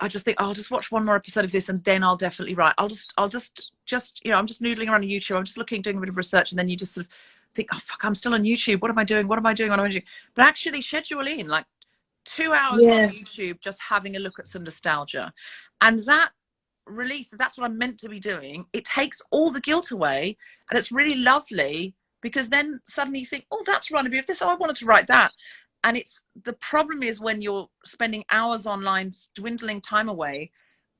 I just think, oh, I'll just watch one more episode of this and then I'll definitely write. I'll just I'm just noodling around on YouTube. I'm just doing a bit of research, and then you just sort of think, oh fuck, I'm still on YouTube. What am I doing? But actually schedule in, like, 2 hours on Yeah. YouTube just having a look at some nostalgia. And that release, that's what I'm meant to be doing. It takes all the guilt away, and it's really lovely, because then suddenly you think, oh, that's reminded me of this. Oh, I wanted to write that. And it's the problem is when you're spending hours online, dwindling time away,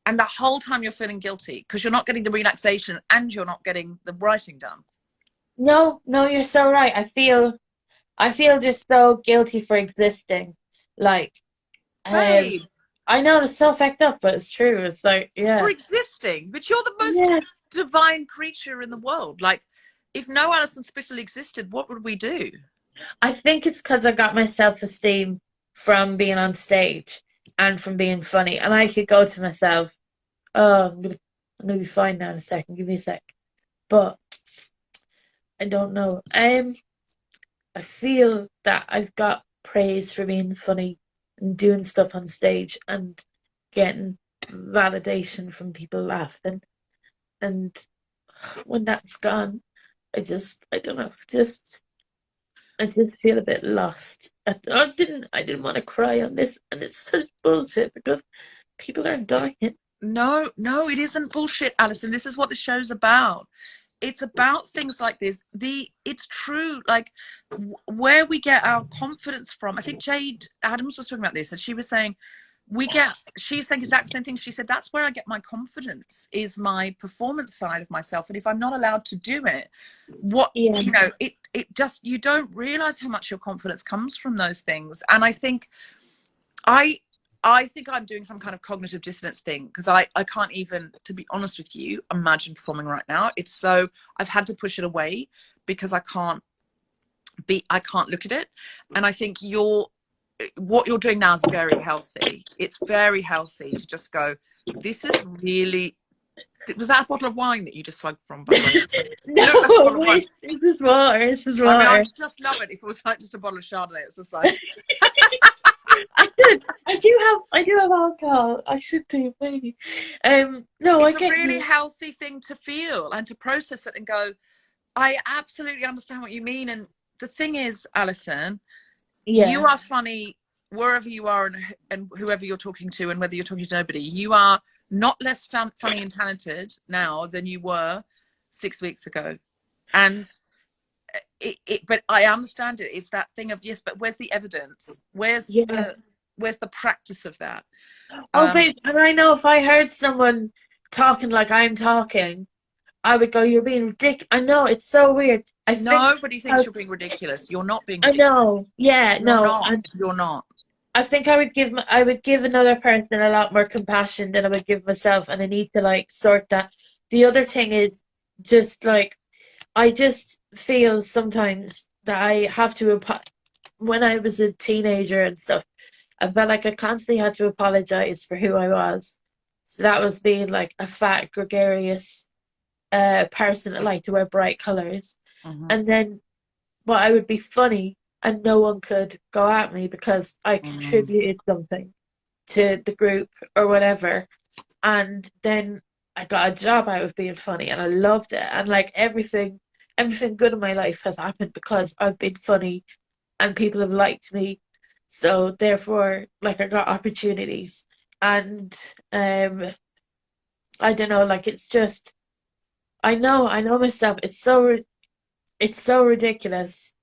and the whole time you're feeling guilty because you're not getting the relaxation and you're not getting the writing done. No, no, you're so right. I feel just so guilty for existing. Like, um, Babe, I know it's so fucked up, but it's true. It's like, for yeah, existing, but you're the most yeah. divine creature in the world. Like, if no Alison Spittle existed, what would we do? I think it's because I got my self-esteem from being on stage and from being funny, and I could go to myself, "Oh, I'm gonna be fine now in a second. Give me a sec." But I don't know. I feel that I've got praise for being funny and doing stuff on stage and getting validation from people laughing. And when that's gone, I don't know, I just feel a bit lost. I didn't want to cry on this, and it's such bullshit because people are dying. No, no, it isn't bullshit, Alison. This is what the show's about. It's about things like this. It's true, like where we get our confidence from. I think Jade Adams was talking about this, and she was saying she's saying exact same thing. She said that's where I get my confidence, is my performance side of myself. And if I'm not allowed to do it, what Yeah, it just, you don't realize how much your confidence comes from those things. And I I think I'm doing some kind of cognitive dissonance thing, because I can't even, to be honest with you, imagine performing right now. It's so, I've had to push it away because I can't look at it. And I think what you're doing now is very healthy. It's very healthy to just go, this is really, was that a bottle of wine that you just swagged from, by the way? It looked like a no, bottle of wine. it's just water. It's just I mean, I water. just love it. If it was like just a bottle of Chardonnay, it's just like, I do have alcohol. I should do maybe. No, I it's a get really you. healthy thing to feel and to process it and go, I absolutely understand what you mean. And the thing is, Alison, you Yeah, are funny wherever you are, and whoever you're talking to, and whether you're talking to nobody. You are not less funny and talented now than you were 6 weeks ago. And but I understand it. It's that thing of, yes, but where's the evidence? yeah. Where's the practice of that? Oh, Um, babe, and I know if I heard someone talking like I'm talking, I would go, "You're being ridiculous." I know it's so weird. I think Nobody thinks I, you're being ridiculous. You're not being I ridiculous. know, yeah, You're no, not. and You're not. I think I would give another person a lot more compassion than I would give myself, and I need to like sort that. The other thing is just like I just feel sometimes that I have to when I was a teenager and stuff, I felt like I constantly had to apologize for who I was. So that was being like a fat, gregarious person that liked to wear bright colors. Mm-hmm. And then, but I would be funny and no one could go at me because I Mm-hmm. contributed something to the group or whatever. And then I got a job out of being funny and I loved it. And like everything good in my life has happened because I've been funny and people have liked me. So therefore, like I got opportunities. And I don't know, like it's just I know myself. It's so ridiculous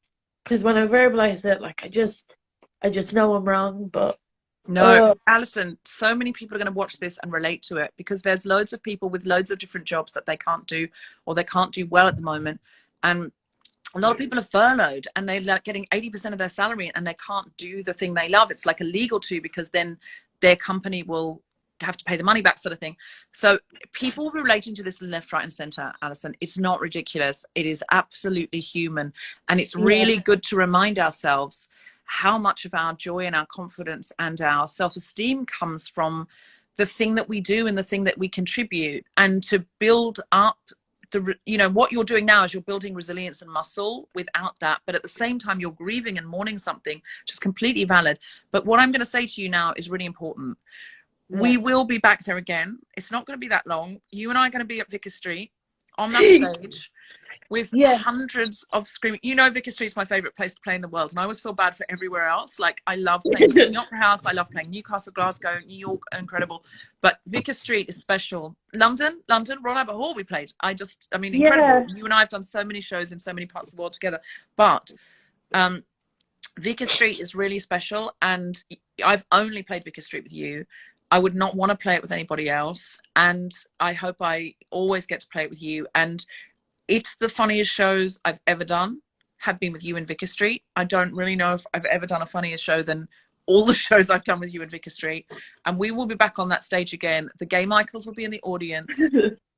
because when I verbalize it, like I just know I'm wrong, but No, oh Alison, so many people are going to watch this and relate to it, because there's loads of people with loads of different jobs that they can't do, or they can't do well at the moment. And a lot of people are furloughed and they're like getting 80% of their salary, and they can't do the thing they love. It's like illegal to, because then their company will have to pay the money back, sort of thing. So people relating to this left, right and center, Alison, it's not ridiculous. It is absolutely human. And it's yeah, really good to remind ourselves how much of our joy and our confidence and our self-esteem comes from the thing that we do and the thing that we contribute, and to build up what you're doing now is you're building resilience and muscle without that. But at the same time, you're grieving and mourning something, which is completely valid. But what I'm going to say to you now is really important. yeah. We will be back there again. It's not going to be that long. You and I are going to be at Vicar Street on that stage. with Yeah. hundreds of screaming. You know, Vicar Street's my favourite place to play in the world, and I always feel bad for everywhere else. Like, I love playing the Sydney Opera House, I love playing Newcastle, Glasgow, New York, incredible. But Vicar Street is special. London, Royal Albert Hall, we played. I mean, incredible. Yeah. You and I have done so many shows in so many parts of the world together. But Vicar Street is really special, and I've only played Vicar Street with you. I would not want to play it with anybody else, and I hope I always get to play it with you. And it's the funniest shows I've ever done, have been with you in Vicar Street. I don't really know if I've ever done a funnier show than all the shows I've done with you in Vicar Street. And we will be back on that stage again. The Gay Michaels will be in the audience.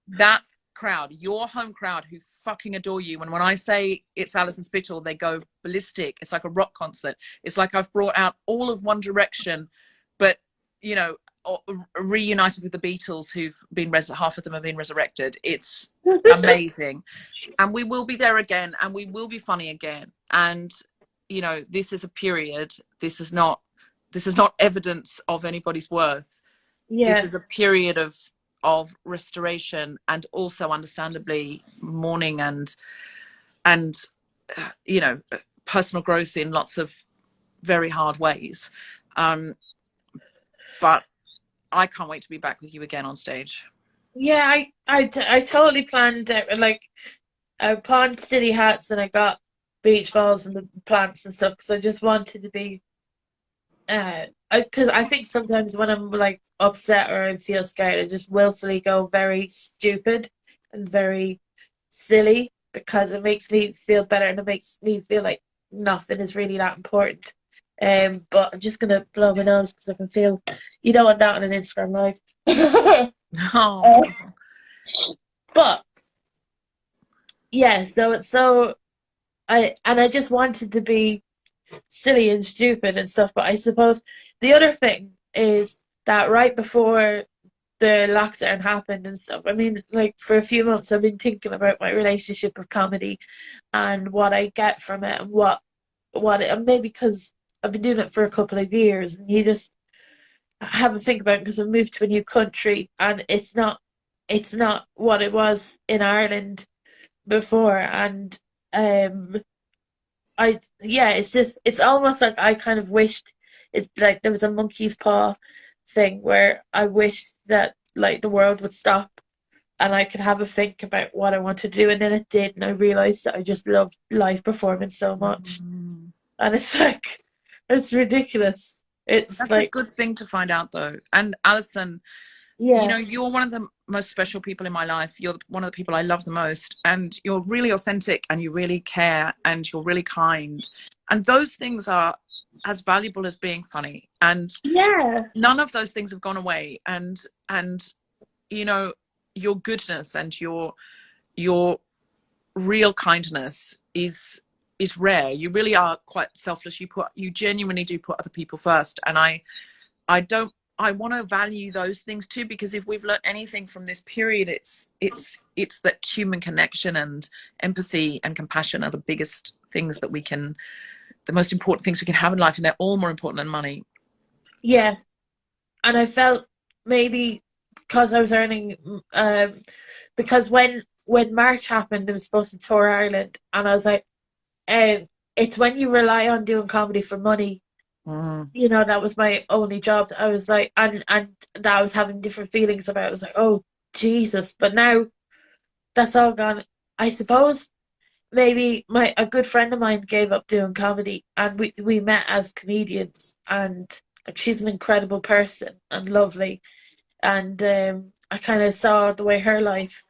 That crowd, your home crowd, who fucking adore you. And when I say it's Alison Spittle, they go ballistic. It's like a rock concert. It's like I've brought out all of One Direction, but, you know, reunited with the Beatles, who've been half of them have been resurrected. It's amazing. And we will be there again, and we will be funny again. And, you know, this is a period. This is not evidence of anybody's worth. Yeah. This is a period of restoration, and also understandably mourning and you know, personal growth in lots of very hard ways. But I can't wait to be back with you again on stage. Yeah, I totally planned it. Like, I pawned city hats and I got beach balls and the plants and stuff because I just wanted to be. Because I think sometimes when I'm like upset or I feel scared, I just willfully go very stupid and very silly because it makes me feel better and it makes me feel like nothing is really that important. But I'm just gonna blow my nose because I can feel you don't want that on an Instagram live. Oh, But yeah, so I just wanted to be silly and stupid and stuff. But I suppose the other thing is that right before the lockdown happened and stuff, I mean, like for a few months, I've been thinking about my relationship with comedy and what I get from it and and maybe because I've been doing it for a couple of years and you just have a think about it because I've moved to a new country and it's not what it was in Ireland before. And it's almost like I kind of wished it's like there was a monkey's paw thing where I wished that like the world would stop and I could have a think about what I wanted to do, and then it did, and I realized that I just loved live performance so much. And it's like it's ridiculous. It's that's a like, good thing to find out, though. And Alison, you yeah, know, you're one of the most special people in my life. You're one of the people I love the most, and you're really authentic, and you really care, and you're really kind, and those things are as valuable as being funny. And yeah, none of those things have gone away. And you know, your goodness and your real kindness is rare. You really are quite selfless. You genuinely do put other people first, and I want to value those things too, because if we've learned anything from this period, it's that human connection and empathy and compassion are the biggest things that the most important things we can have in life, and they're all more important than money. yeah. And I felt maybe because I was earning, because when March happened, it was supposed to tour Ireland, and I was like, it's when you rely on doing comedy for money. You know, that was my only job. I was like, and that I was having different feelings about it. I was like, oh Jesus! But now that's all gone. I suppose maybe a good friend of mine gave up doing comedy, and we met as comedians, and like she's an incredible person and lovely, and I kind of saw the way her life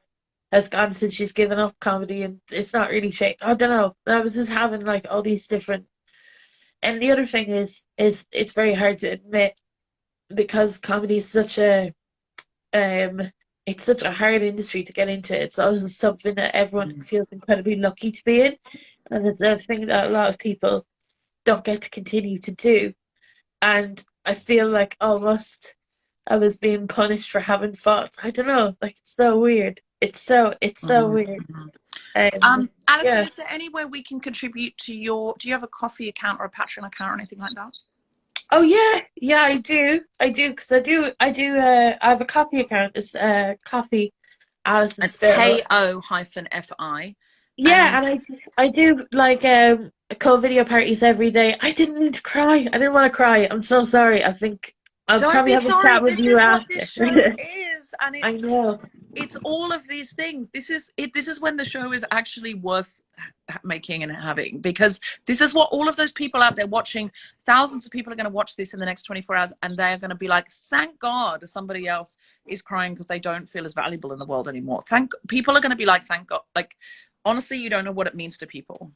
has gone since she's given up comedy, and it's not really changed. I don't know. I was just having like all these different. And the other thing is it's very hard to admit because comedy is such a um it's such a hard industry to get into. It's also something that everyone feels incredibly lucky to be in, and it's a thing that a lot of people don't get to continue to do. And I feel like almost I was being punished for having thoughts. I don't know, like it's so weird. It's so weird. Alison, Yeah. is there anywhere we can contribute to do you have a coffee account or a Patreon account or anything like that? Oh yeah, I do because I have a coffee account. It's coffee Alison It's Spittle. KO-FI. Yeah, and I do like co-video parties every day. I didn't need to cry. I didn't want to cry. I'm so sorry. I think I'll Don't probably be have a sorry. chat with This you is what this after. show is, and I know. it's all of these things. This is it. This is when the show is actually worth making and having, because this is what all of those people out there watching, thousands of people are going to watch this in the next 24 hours, and they are going to be like, thank God somebody else is crying because they don't feel as valuable in the world anymore. People are going to be like, thank God. Like, honestly, you don't know what it means to people.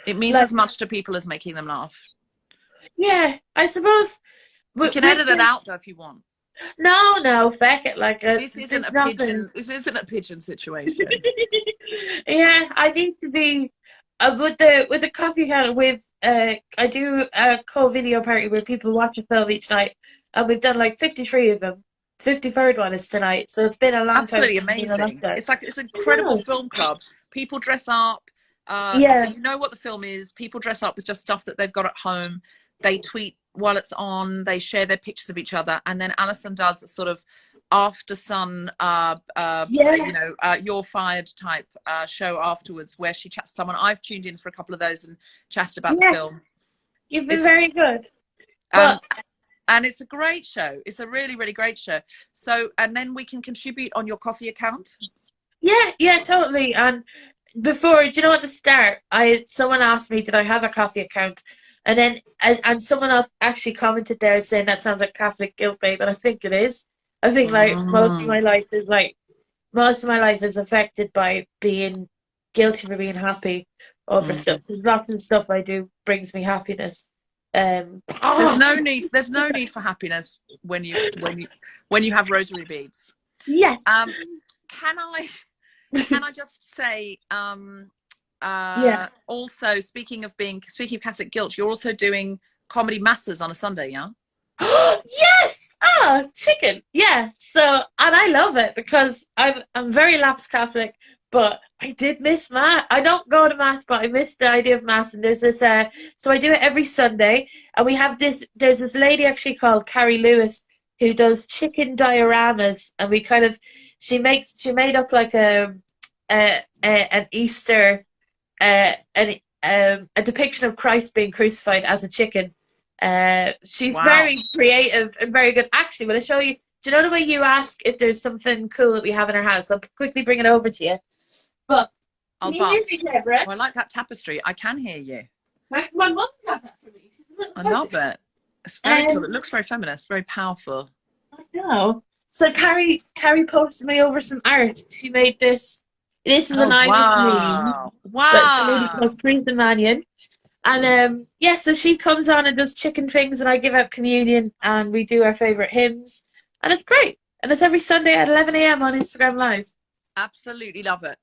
It means Like, as much to people as making them laugh. yeah, I suppose You with, can with edit it out though if you want. no, feck it. Like, This isn't there's a nothing. pigeon. This isn't a pigeon situation. Yeah, I need to be with the coffee can with I do a co-video party where people watch a film each night, and we've done like 53 of them. 53rd one is tonight, so it's been a long time Absolutely since we've been on amazing. lockdown. It's like it's an I incredible know. film club. People dress up. So Yeah, you know what the film is. People dress up with just stuff that they've got at home. They tweet while it's on. They share their pictures of each other, and then Alison does a sort of after sun, yeah. you're fired type show afterwards, where she chats to someone. I've tuned in for a couple of those and chatted about the Yes, film. you've been It's very good. um, But and it's a great show. It's a really, really great show. So, and then we can contribute on your coffee account. yeah, yeah, totally. And before, do you know at the start, I someone asked me, did I have a coffee account? And then and someone else actually commented there and saying that sounds like Catholic guilt, babe, and I think it is. I think like Mm, most of my life is affected by being guilty for being happy over stuff. mm. There's lots of stuff I do brings me happiness. There's Oh, no need. There's no need for happiness when you have rosary beads. yeah, Um, can I just say yeah. also speaking of Catholic guilt, you're also doing comedy masses on a Sunday, yeah? Yes! Ah, chicken. Yeah. So, and I love it because I'm very lapsed Catholic, but I did miss mass. I don't go to mass, but I miss the idea of mass. And there's this. So I do it every Sunday, and we have this. There's this lady actually called Carrie Lewis who does chicken dioramas, and we kind of she made up like an Easter a depiction of Christ being crucified as a chicken. She's Wow. very creative and very good. Actually, will I show you? Do you know the way you ask if there's something cool that we have in our house? I'll quickly bring it over to you. But I'll can you hear pass. me, Deborah? Oh, I like that tapestry. I can hear you. My mum got that for me. She's a little I love perfect. it. It's very cool. Um, It looks very feminist, very powerful. I know. So Carrie posted me over some art. She made this. This is an Oh Irish meme. wow. That's a lady Wow. called Teresa Mannion. And yeah, so she comes on and does chicken things, and I give out communion, and we do our favorite hymns, and it's great. And it's every Sunday at 11 a.m. on Instagram Live. Absolutely love it.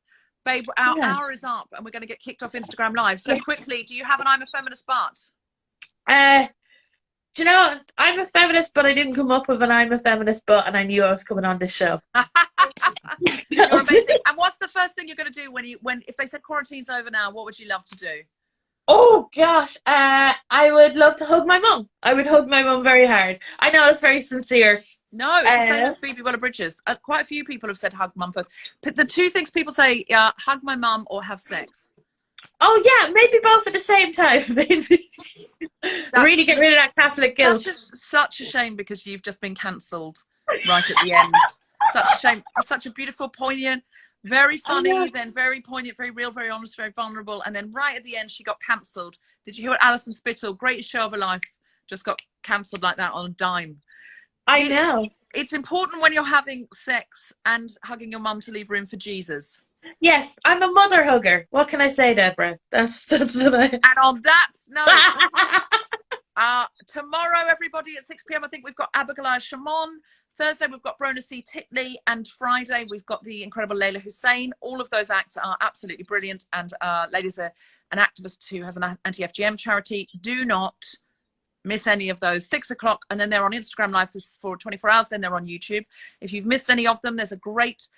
Babe, our Yeah, hour is up and we're going to get kicked off Instagram Live. So yeah. quickly, do you have an I'm a feminist but? Uh, do you know I'm a feminist, but I didn't come up with an I'm a feminist, but and I knew I was coming on this show. You're amazing. And what's the first thing you're going to do when if they said quarantine's over now, what would you love to do? Oh gosh, I would love to hug my mum. I would hug my mum very hard. I know it's very sincere. No, it's the same Uh, as Phoebe Waller-Bridges. Quite a few people have said hug mum first. But the two things people say, hug my mum or have sex. oh yeah, maybe both at the same time. Maybe really That's get rid of that Catholic guilt. such a shame because you've just been cancelled right at the end. Such a shame. Such a beautiful, poignant, very I know. funny, then very poignant, very real, very honest, very vulnerable. And then right at the end, she got cancelled. Did you hear what Alison Spittle, greatest show of her life, just got cancelled like that on a dime? I It's know. it's important when you're having sex and hugging your mum to leave room for Jesus. Yes, I'm a mother hugger. What can I say, Deborah? That's what I. And on that note, tomorrow, everybody, at 6 p.m, I think we've got Abigail Shimon. Thursday, we've got Brona C. Titley. And Friday, we've got the incredible Layla Hussein. All of those acts are absolutely brilliant. And Layla's an activist who has an anti-FGM charity. Do not miss any of those. 6 o'clock, and then they're on Instagram Live for 24 hours. Then they're on YouTube. If you've missed any of them, there's a great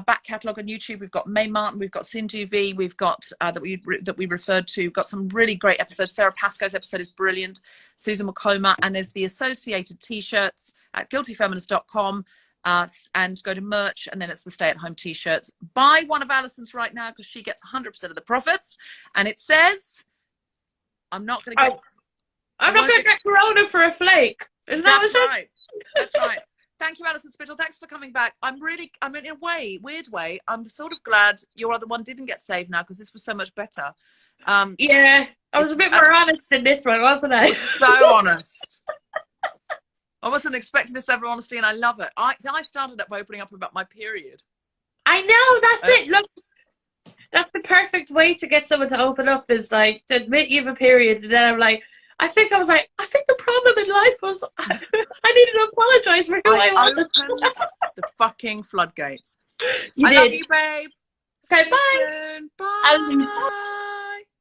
back catalogue on YouTube. We've got May Martin, we've got Sindhu V, we've got that we referred to. We've got some really great episodes. Sarah Pascoe's episode is brilliant. Susan McComa, and there's the associated T-shirts at guiltyfeminist.com. and go to merch, and then it's the stay-at-home t-shirts. Buy one of Alison's right now because she gets 100% of the profits, and it says, I'm not going to get... I'm not going to get corona for a flake. Is that That's right. That's right. Thank you, Alison Spittle. Thanks for coming back. I'm in a weird way, I'm sort of glad your other one didn't get saved now, because this was so much better. Yeah, I was a bit more honest in this one, wasn't I? So honest. I wasn't expecting this level of honesty, and I love it. I started up by opening up about my period. I know, that's it. Look, that's the perfect way to get someone to open up, is like to admit you have a period, and then I'm like, I think the problem in life was I needed to apologise for who I was. Opened the fucking floodgates. Love you, babe. Okay, bye. Bye.